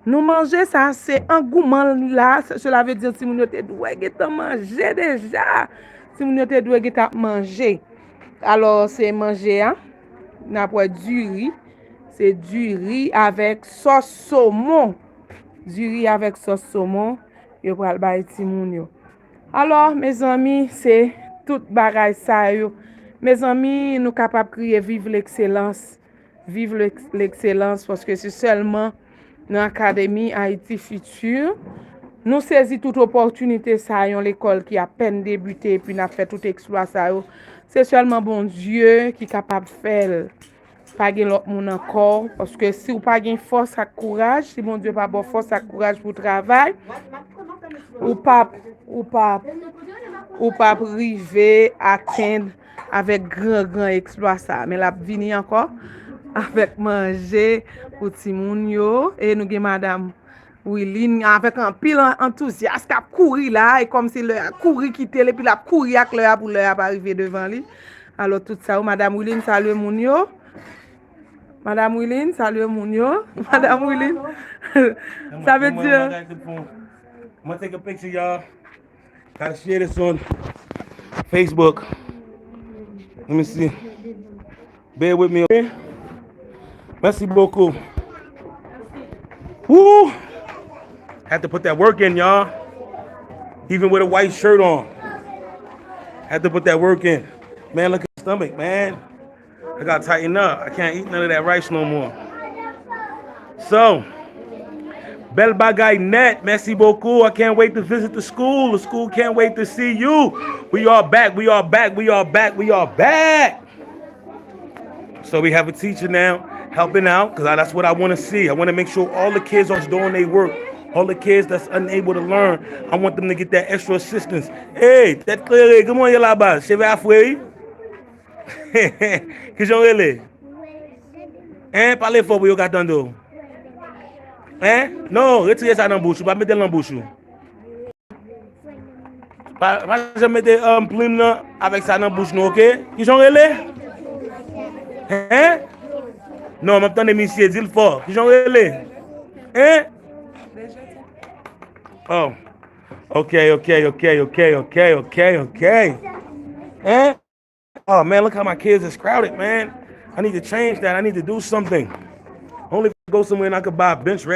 Speaker 1: Nous manger ça c'est engouement là, cela veut dire Timoun yo te doué geta manger déjà. Timoun yo te doué geta manger. Alors c'est manger n'a pas du riz, c'est du riz avec sauce saumon. Du riz avec sauce saumon, yo pral bay Timoun yo. Alors, mes amis, c'est tout bagay ça yo. Mes amis, nous capables de crier vive l'excellence. Vive l'excellence parce que c'est seulement dans l'Académie Haïti Futur Nou sezi tout opotunite sa yon l'ekol ki a pen debute pi na fe tout eksploat sa yo. Se selman bon Diyo ki kapab fel pa gen lot moun ankor. Paske si ou pa gen fos ak kouraj, si bon Diyo pa bon fos ak kouraj pou travay, ou pa prive atend avek gran eksploat sa. Men la vini ankor avek manje pou ti moun yo. E nou gen madame Wiline avec un pile enthousiaste qui a couru là et comme si le a couru quitter et puis la couru avec le pour le arriver devant lui. Alors tout ça, madame Wiline salue moun yo. Madame Wiline salue moun yo. Madame Wiline. Ça veut dire
Speaker 2: I'm gonna take a picture, y'all. Gotta share this on Facebook. Let me see. Bear with me, okay? Merci beaucoup. Woo! Had to put that work in, y'all. Even with a white shirt on. Had to put that work in. Man, look at the stomach, man. I gotta tighten up. I can't eat none of that rice no more. So, bel bagay net. Merci beaucoup. I can't wait to visit the school. The school can't wait to see you. We are back. We are back. We are back. We are back. So we have a teacher now helping out because that's what I want to see. I want to make sure all the kids are doing their work. All the kids that's unable to learn, I want them to get that extra assistance. Hey, tête claire, comment y est là-bas? C'est vrai à fouiller? Qu'est-ce que c'est? Hein? Parlez fort pour y attendre. Hein? Non, retirez ça dans la bouche. Pas mettre dans la bouche. Pas jamais mettre un plume là avec ça dans la bouche, non, ok? Qui sont relais? Hein? Non, m'attendez, monsieur, dis-le fort. Qui sont relais? Hein? Oh, okay. Eh? Oh man, look how my kids is crowded, man. I need to change that. I need to do something. Only if I go somewhere and I could buy benches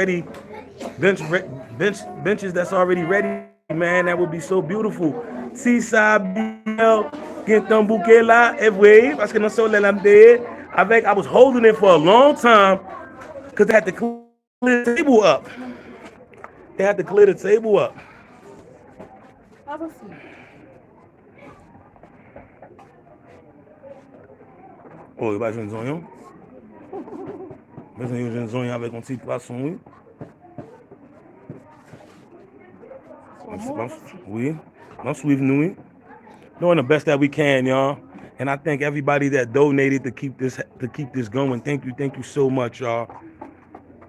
Speaker 2: that's already ready, man. That would be so beautiful. Si ça bien, get un bouquet là, every parce que non seulement là avec I was holding it for a long time because I had to clear the table up. They had to clear the table up. Oh, il va jouer une zone. Il va jouer une zone avec un petit poisson, oui. Oui. I'm sweeping, oui. Doing the best that we can, y'all. And I thank everybody that donated to keep this going. Thank you so much, y'all.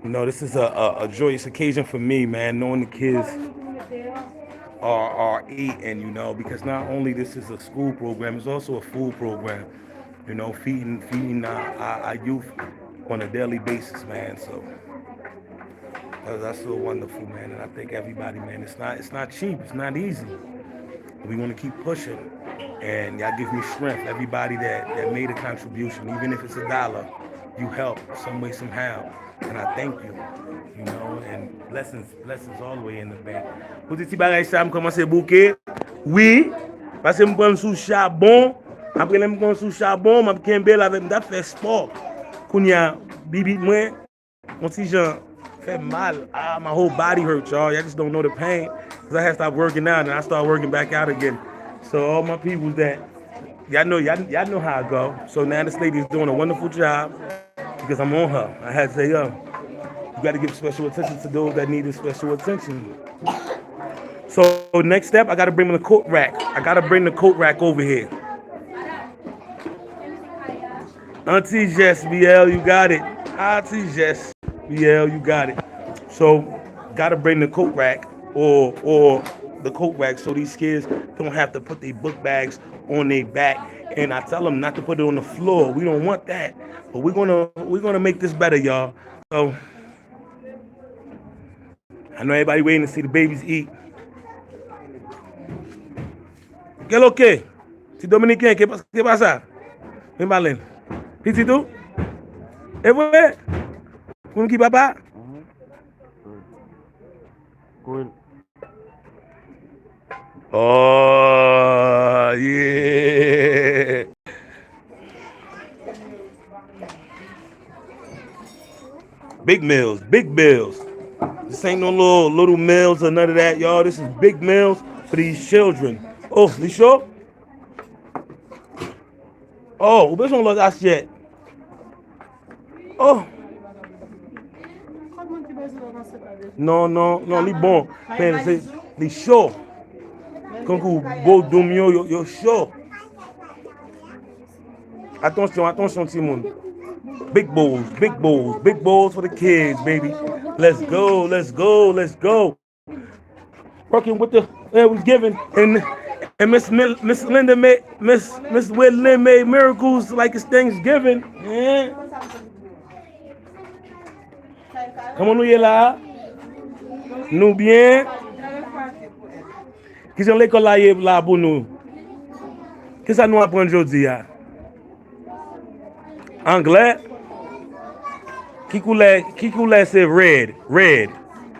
Speaker 2: You know, this is a joyous occasion for me, man, knowing the kids are eating, you know, because not only this is a school program, it's also a food program, you know, feeding our youth on a daily basis, man. So that's so wonderful, man. And I thank everybody, man. It's not cheap. It's not easy. We want to keep pushing. And y'all give me strength. Everybody that made a contribution, even if it's $1, you help some way, somehow. And I thank you, you know, and blessings all the way in the bank. Pour petit bagay ça, me commencer bouquet. Oui, parce que me prendre sous charbon. Après me prendre sous charbon, m'a kembel avec me faire sport. Kounya bibi moi, mon petit Jean fait mal. My whole body hurts, y'all. Y'all just don't know the pain. Cause I had to stop working out and I started working back out again. So all my people that y'all know how I go. So now this lady is doing a wonderful job. Because I'm on her. I had to say, yo, you got to give special attention to those that need special attention. So next step, I got to bring the coat rack. I got to bring the coat rack over here. Auntie Jess, BL, you got it. Auntie Jess, BL, you got it. So got to bring the coat rack or the coat rack so these kids don't have to put their book bags on their back. And I tell them not to put it on the floor. We don't want that. But we're gonna make this better, y'all. So I know everybody waiting to see the babies eat. ¿Qué lo que? Si Dominicain, ¿qué pasa? Ven, Marlene. ¿Piti tú? ¿Eh, güey? ¿Con qué papá?
Speaker 4: Cool.
Speaker 2: Oh, yeah. Big meals, big bills. This ain't no little meals or none of that, y'all. This is big meals for these children. Oh, you sure? Oh, o besoin l'autre assiette. Oh,
Speaker 3: Koman ki bezou nan se pa bezou?
Speaker 2: non, li bon. Men, li chaud. Quand vous beau domio, yo chaud. Attention, Timon. Big bowls for the kids, baby. Let's go. Working with the was given, and Miss Linda made Miss Whitland made miracles like it's Thanksgiving. Yeah. Comment nous y est là? Nous bien? Qui sont l'école là pour nous? Qu'est-ce que ça nous apprend aujourd'hui? Anglais? Qui coulait c'est red.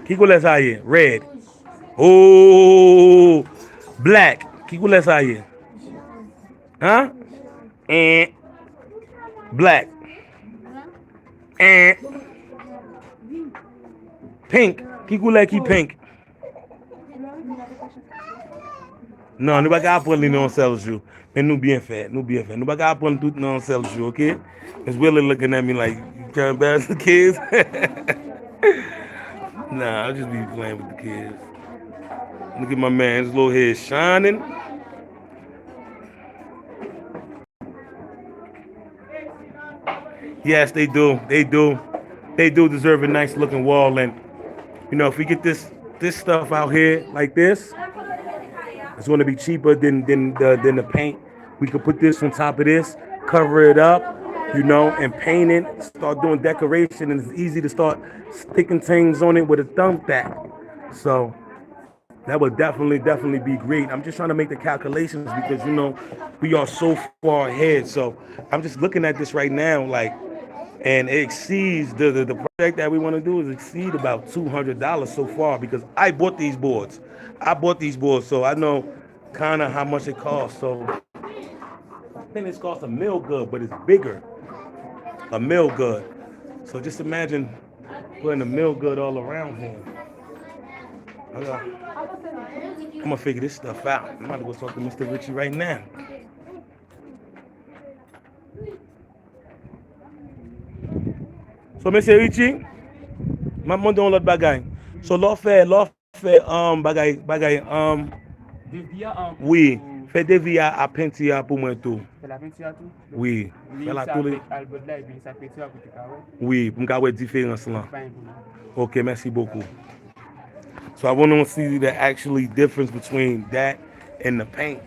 Speaker 2: Qui coulait ça y est? Red. Oh, black. Qui coulait ça y est? Hein? And black. And pink. Qui coulait qui pink? Non, nous ne pouvons pas apprendre les noms seul jour. Mais nous bien fait. Nous ne pouvons pas apprendre tout noms seul jour, ok? It's Willie looking at me like, you can't embarrass the kids? Nah, I'll just be playing with the kids. Look at my man, his little head shining. Yes, they do. They do deserve a nice looking wall. And, you know, if we get this stuff out here like this, it's going to be cheaper than the paint. We could put this on top of this, cover it up, you know, and paint it, start doing decoration, and it's easy to start sticking things on it with a thumbtack. So that would definitely be great. I'm just trying to make the calculations because, you know, we are so far ahead. So I'm just looking at this right now, like, and it exceeds the project that we want to do is exceed about $200 so far because I bought these boards. So I know kind of how much it costs. So I think it's cost $1 million good, but it's bigger. $1 million good. So just imagine putting $1 million good all around here. I'm gonna figure this stuff out. I'm about to go talk to Mr. Richie right now. So, Mr. Richie, m'a demandé l'autre bagaille. So, l'on fait bagaille oui, fait des via à peinture pour moi tout.
Speaker 4: C'est la peinture tout?
Speaker 2: Oui, fait la tout.
Speaker 4: Albert là et puis ça peinture pour te carrer.
Speaker 2: Oui, pour me voir différence là. Ok, merci beaucoup. So I want to see the actually difference between that and the paint.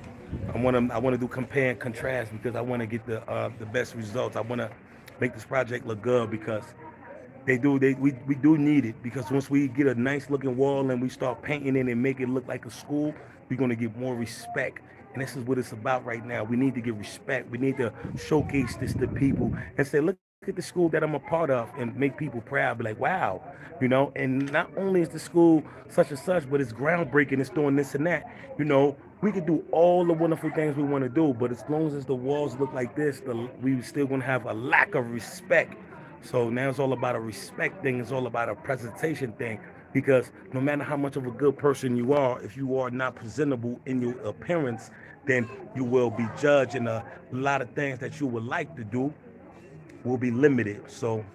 Speaker 2: I want to do compare and contrast because I want to get the best results. I want to make this project look good because we do need it because once we get a nice looking wall and we start painting it and make it look like a school, we're going to get more respect. And this is what it's about right now. We need to get respect. We need to showcase this to people and say, look at the school that I'm a part of and make people proud. Be like, wow, you know, and not only is the school such and such, but it's groundbreaking. It's doing this and that. You know, we could do all the wonderful things we want to do, but as long as the walls look like this, we still going to have a lack of respect. So now it's all about a respect thing. It's all about a presentation thing. Because no matter how much of a good person you are, if you are not presentable in your appearance, then you will be judged, and a lot of things that you would like to do will be limited. So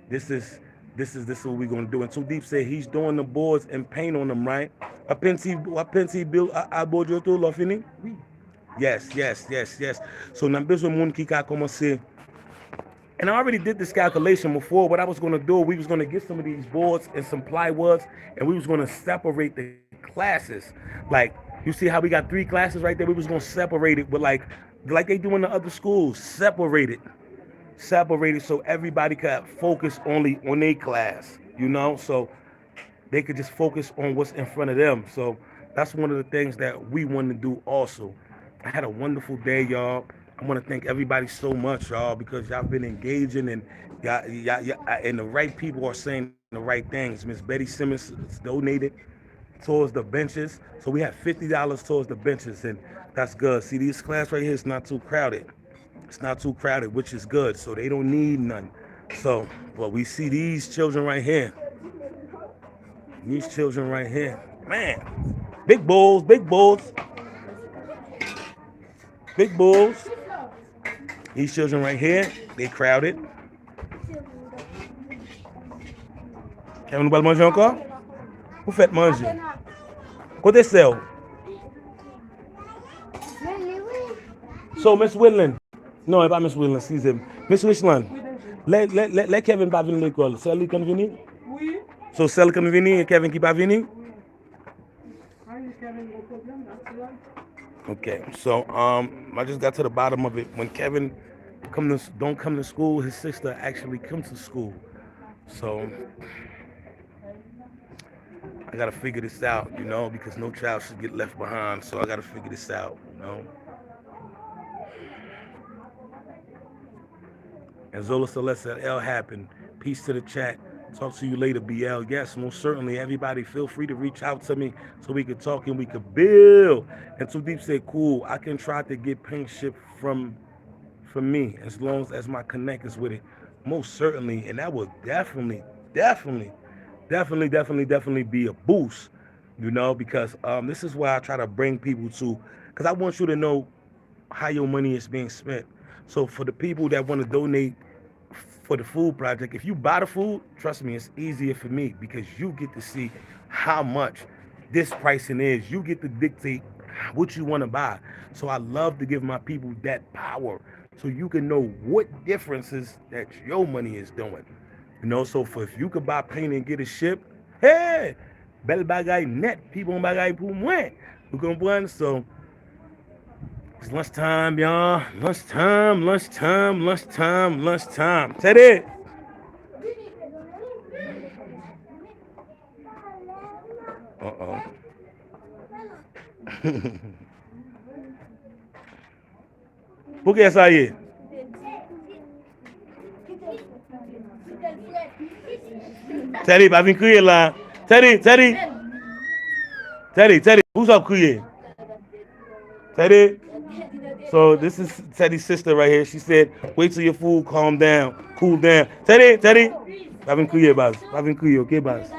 Speaker 2: this is what we're gonna do. And Too Deep said he's doing the boards and paint on them, right? A pensi build a board yo tout l'ont fini?
Speaker 4: Oui.
Speaker 2: Yes. So now besoin moun ki ka commencer. And I already did this calculation before. What I was gonna do, we was gonna get some of these boards and some plywoods, and we was gonna separate the classes. Like, you see how we got 3 classes right there? We was gonna separate it with like they do in the other schools. Separate it so everybody could focus only on their class, you know, so they could just focus on what's in front of them. So that's one of the things that we want to do also. I had a wonderful day, y'all. I want to thank everybody so much, y'all, because y'all been engaging and y'all, and the right people are saying the right things. Miss Betty Simmons donated towards the benches, so we have $50 towards the benches, and that's good. See, this class right here is not too crowded. It's not too crowded, which is good, so they don't need none. So, but we see these children right here. These children right here, man, big bulls, big bulls, big bulls. These children right here, they crowded. Kevin, nous pas manger encore? Vous faites manger. Côté sel. So, Miss Whitland. Non, pas Miss Whitland, excusez-moi. Miss Richland. Let Kevin pas venir à l'école. C'est lui qui vient?
Speaker 1: Oui.
Speaker 2: So, celle qui vient et Kevin qui pas venir? Okay, so I just got to the bottom of it. When Kevin don't come to school, his sister actually comes to school. So I gotta figure this out, you know, because no child should get left behind. So I gotta figure this out, you know. And Zola Celeste said, L happened. Peace to the chat. Talk to you later, BL. Yes, most certainly. Everybody feel free to reach out to me so we could talk and we could build. And Too Deep said, cool, I can try to get paint shipped from me as long as my connect is with it. Most certainly. And that would definitely be a boost, you know, because this is why I try to bring people to, because I want you to know how your money is being spent. So for the people that want to donate for the food project, if you buy the food, trust me, it's easier for me because you get to see how much this pricing is. You get to dictate what you want to buy. So I love to give my people that power so you can know what differences that your money is doing. You know, so if you could buy paint and get it shipped, hey, bel bagay net, people bagay pour moi. You comprends? So it's lunchtime, y'all. Lunchtime. Say it. Uh-oh. Por que essa aí? Teddy, vai vir crier lá. Teddy. Who's up crier? Teddy. So this is Teddy's sister right here. She said, wait till your food calm down, cool down. Teddy. Vai vir crier, baz. Vai vir crier, ok, baz?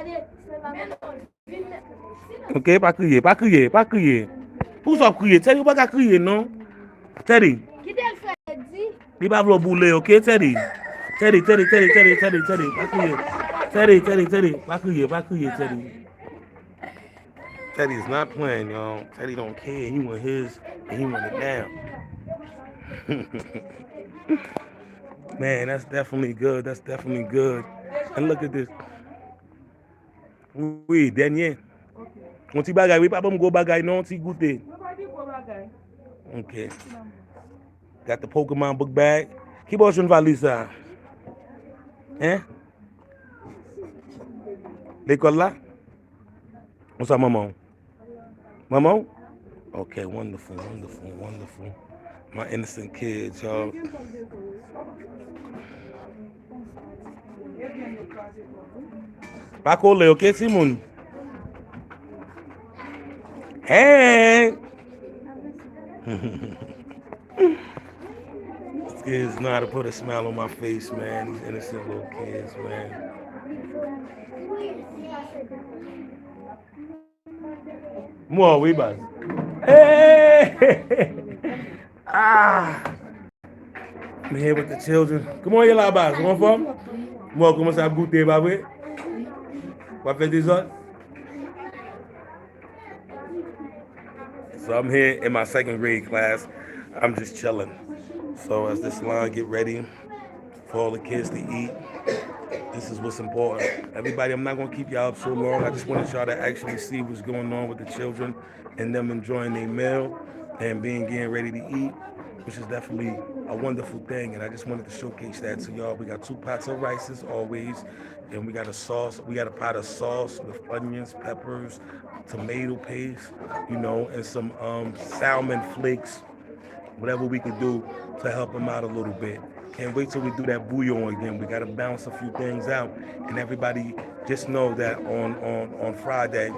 Speaker 2: Ok, pas crier. Who's up crier? Teddy, vous pas crier, non? Teddy. Il va vouloir bouler, ok, Teddy? Teddy. Pas crier. Teddy. Pas crier, Teddy. Teddy's not playing, y'all. Teddy don't care. He want his, and he want it now. Man, that's definitely good. And look at this. Oui, dernier. On ti bagay, oui, pas bon go bagay, non, ti goûter. Okay. Got the Pokemon book bag. Qui bosse une valise ça? Hein? L'école là? What's up, maman? Maman? Okay, wonderful. My innocent kids, y'all. Pas coller, okay, Simon? Hey! These kids know how to put a smile on my face, man. These innocent little kids, man. More, we buzz. Hey! I'm here with the children. Come on, you la base. Comment forme? Moi, comment ça goûter, bah oui? What fait des autres? So I'm here in my second grade class. I'm just chilling. So as this line get ready for all the kids to eat, this is what's important. Everybody, I'm not going to keep y'all up so long. I just wanted y'all to actually see what's going on with the children and them enjoying their meal and getting ready to eat, which is definitely a wonderful thing. And I just wanted to showcase that to y'all. We got 2 pots of rice as always. And we got a sauce. We got a pot of sauce with onions, peppers, tomato paste, you know, and some salmon flakes, whatever we could do to help them out a little bit. Can't wait till we do that bouillon again. We got to balance a few things out. And everybody just know that on Friday,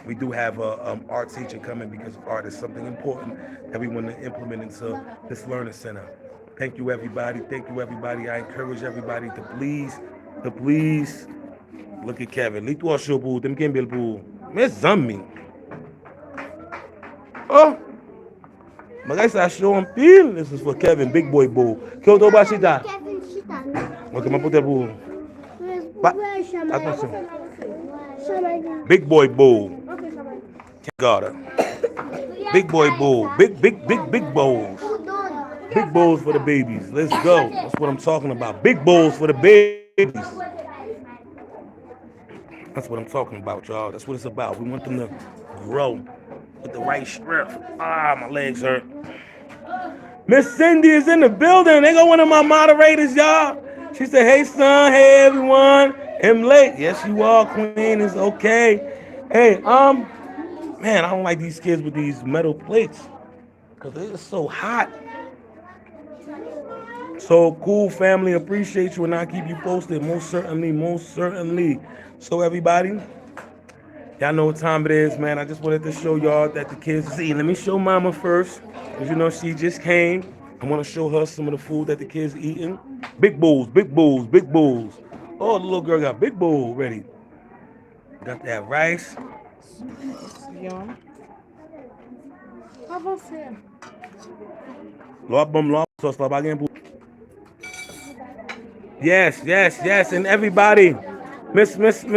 Speaker 2: we do have a art teacher coming because art is something important that we want to implement into this learning center. Thank you, everybody. I encourage everybody to please Look at Kevin. Li toi show pour, t'aimes bien belle pour. Mes amis. Oh, bagay sa show en pile. This is for Kevin, Big Boy Bowl. Kyo to ba chita? Ok, ma pote pour. Ba, attention. Big Boy Bowl. Got it. Big Boy Bowl. Big bowls. Big bowls for the babies. Let's go. That's what I'm talking about. Big bowls for the babies. That's what I'm talking about, y'all. That's what it's about. We want them to grow with the right strength. Ah, my legs hurt. Miss Cindy is in the building. They go one of my moderators, y'all. She said, hey, son. Hey, everyone. I'm late. Yes, you are, Queen. It's okay. Hey, man, I don't like these kids with these metal plates because they're so hot. So cool, family. Appreciate you, and I'll keep you posted. Most certainly, most certainly. So everybody, y'all know what time it is, man. I just wanted to show y'all that the kids is eating. Let me show Mama first, because you know she just came. I want to show her some of the food that the kids eating. Big bowls, big bowls, big bowls. Oh, the little girl got big bowl ready. Got that rice.
Speaker 1: Yum.
Speaker 3: Avancez.
Speaker 2: Lop sauce la bagen pou. Yes, yes, yes, and everybody, Miss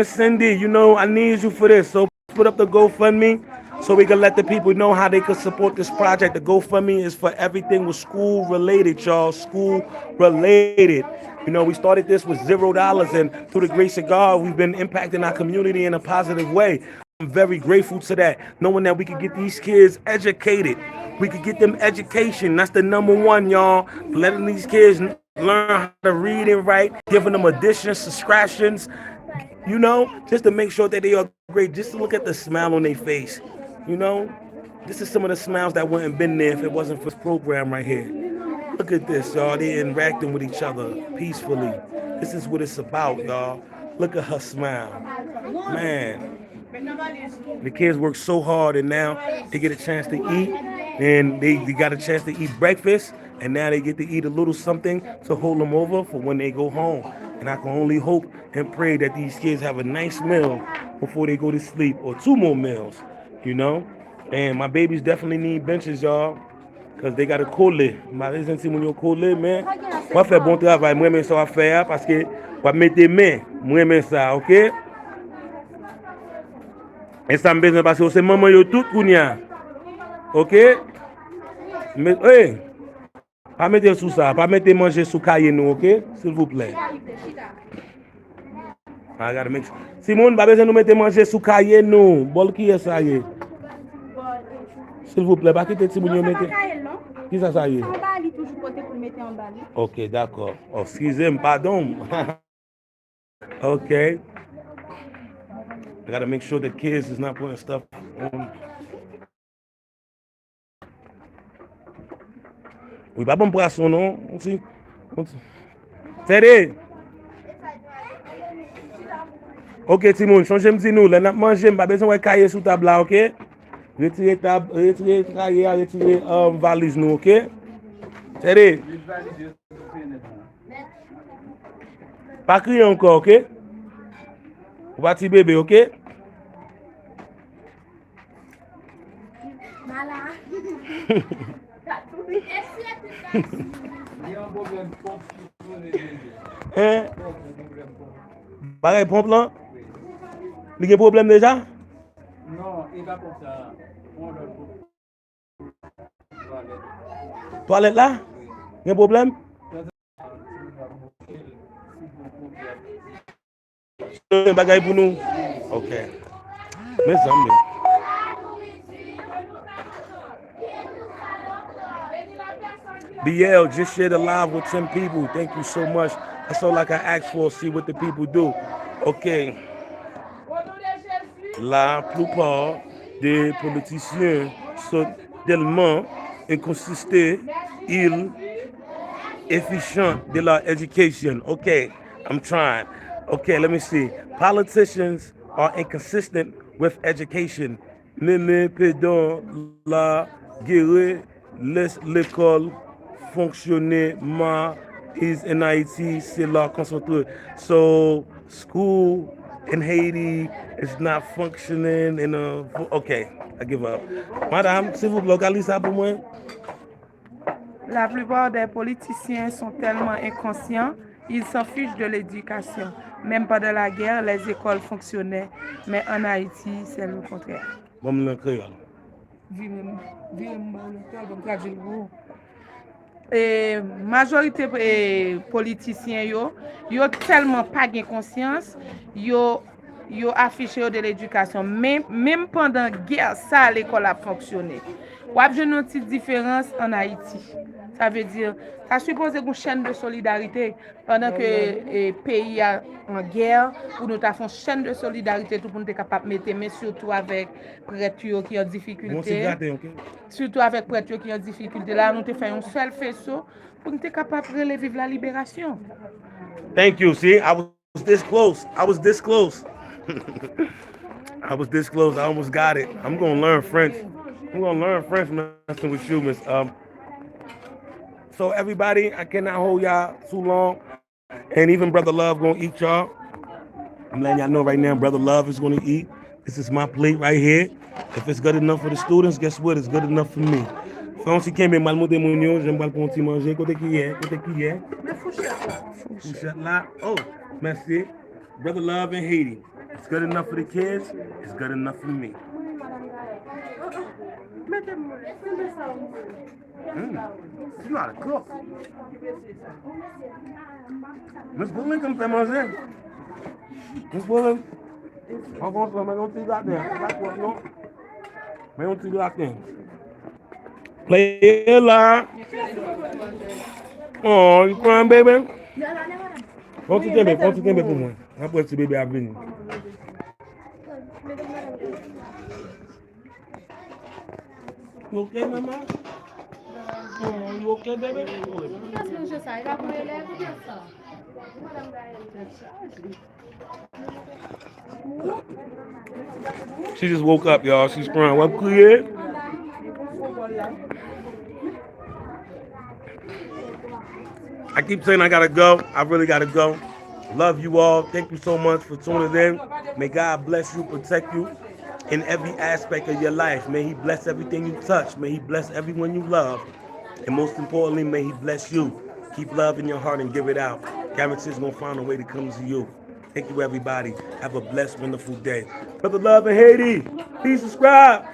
Speaker 2: Cindy, you know I need you for this. So put up the GoFundMe so we can let the people know how they can support this project. The GoFundMe is for everything with school related, y'all. School related. You know, we started this with $0, and through the grace of God, we've been impacting our community in a positive way. I'm very grateful to that, knowing that we can get these kids educated. We could get them education. That's the number one, y'all. Letting these kids learn how to read and write, giving them additions, subtractions, you know, just to make sure that they are great. Just to look at the smile on their face, you know. This is some of the smiles that wouldn't have been there if it wasn't for this program right here. Look at this, y'all. They're interacting with each other peacefully. This is what it's about, y'all. Look at her smile. Man. The kids work so hard, and now they get a chance to eat, and they got a chance to eat breakfast, and now they get to eat a little something to hold them over for when they go home. And I can only hope and pray that these kids have a nice meal before they go to sleep, or 2 more meals, you know. And my babies definitely need benches, y'all, because they got to coller. Ma raison si moun yo coller, man. Moi fait bon travail, moi mais ça va faire parce que moi mettre mes mains, moi mais ça, OK? Et ça me besoin parce que c'est maman yo tout kounya. OK? Mais hey, pas mettre sous ça, pas mettre manger sous cahier nous, OK? S'il vous plaît. I gotta make sure. Simone, pas besoin nous mettre manger sous cahier nous. Bol qui est ça y est? S'il vous plaît, pas quitter Simone yo mettre. Qui ça ça y est?
Speaker 3: En bas, il toujours côté pour le mettre en bas.
Speaker 2: OK, d'accord. Oh, excusez-moi, pardon. OK. I gotta make sure the kids is not putting stuff on. Oui, pas bon poisson, non? Teddy! Ok, Timon, changez me nous. Là, n'a manger, pas besoin de cahier sous table là, ok? Retirez cahier, retirez valise nous, ok? Teddy! Pas crier encore, ok? Ou pas petit bébé, ok? Hein? Pareil, pompe là? Il y a un problème déjà?
Speaker 5: Non, il va pour ça.
Speaker 2: Toilette là? Il y a un problème? Un bagage pour nous? Ok. Mes amis. BL just shared a live with 10 people. Thank you so much. That's all I can ask for. See what the people do. Okay. La plupart des politiciens sont tellement inconsistants, efficient de la education. Okay, I'm trying. Okay, let me see. Politicians are inconsistent with education. Ne pédant la guerre laisse l'école fonctionner is in Haiti, c'est la concentré. So school in Haiti is not functioning in a. Okay, I give up. Madame, s'il vous plaît, localisez ça pour moi.
Speaker 1: La plupart des politiciens sont tellement inconscients, ils s'en fichent de l'éducation. Même pendant la guerre, les écoles fonctionnaient. Mais en Haïti, c'est le contraire.
Speaker 2: Bon, le créole.
Speaker 1: Et majorité politicien yo tellement pas gen conscience, yo affiché de l'éducation. Même pendant guerre, ça l'école a fonctionné. Ou a une petite différence en Haïti. Ça veut dire, ça suppose une chaîne de solidarité pendant que le pays est en guerre, pour nous avons une chaîne de solidarité tout pour nous être capable de mettre, mais surtout avec prêtres qui ont
Speaker 2: Bon, c'est
Speaker 1: difficulté.
Speaker 2: gâté, ok?
Speaker 1: Surtout avec prêtres qui ont difficulté. Là, nous avons fait un seul faisceau pour nous être capable de vivre la libération.
Speaker 2: Thank you. See, I was this close. I was this close. I was this close. I almost got it. I'm gonna learn French. I'm gonna learn French messing with you, Miss. So everybody, I cannot hold y'all too long. And even Brother Love gonna eat y'all. I'm letting y'all know right now, Brother Love is gonna eat. This is my plate right here. If it's good enough for the students, guess what? It's good enough for me. Quand si kembe mal monter mon yo, j'aime pas le petit manger. Côté qui est? Côté qui est? Fourchette là. Oh, merci. Brother Love in Haiti. It's good enough for the kids. It's good enough for me. You gotta cook. Miss Bullen comme fait manger. Miss Bullen. On va faire un petit latin. Non? Mais un petit latin. Play it loud. Oh, you crying, baby? Won't you give me for one? I'll put the baby I've been. You okay, mama? Oh, you okay, baby? She just woke up, y'all. She's crying. What clear? I keep saying I gotta go. I really gotta go. Love you all. Thank you so much for tuning in. May God bless you, protect you in every aspect of your life. May He bless everything you touch. May He bless everyone you love. And most importantly, may He bless you. Keep love in your heart and give it out. Guarantee's gonna find a way to come to you. Thank you, everybody. Have a blessed, wonderful day. Brother Love in Haiti. Please subscribe.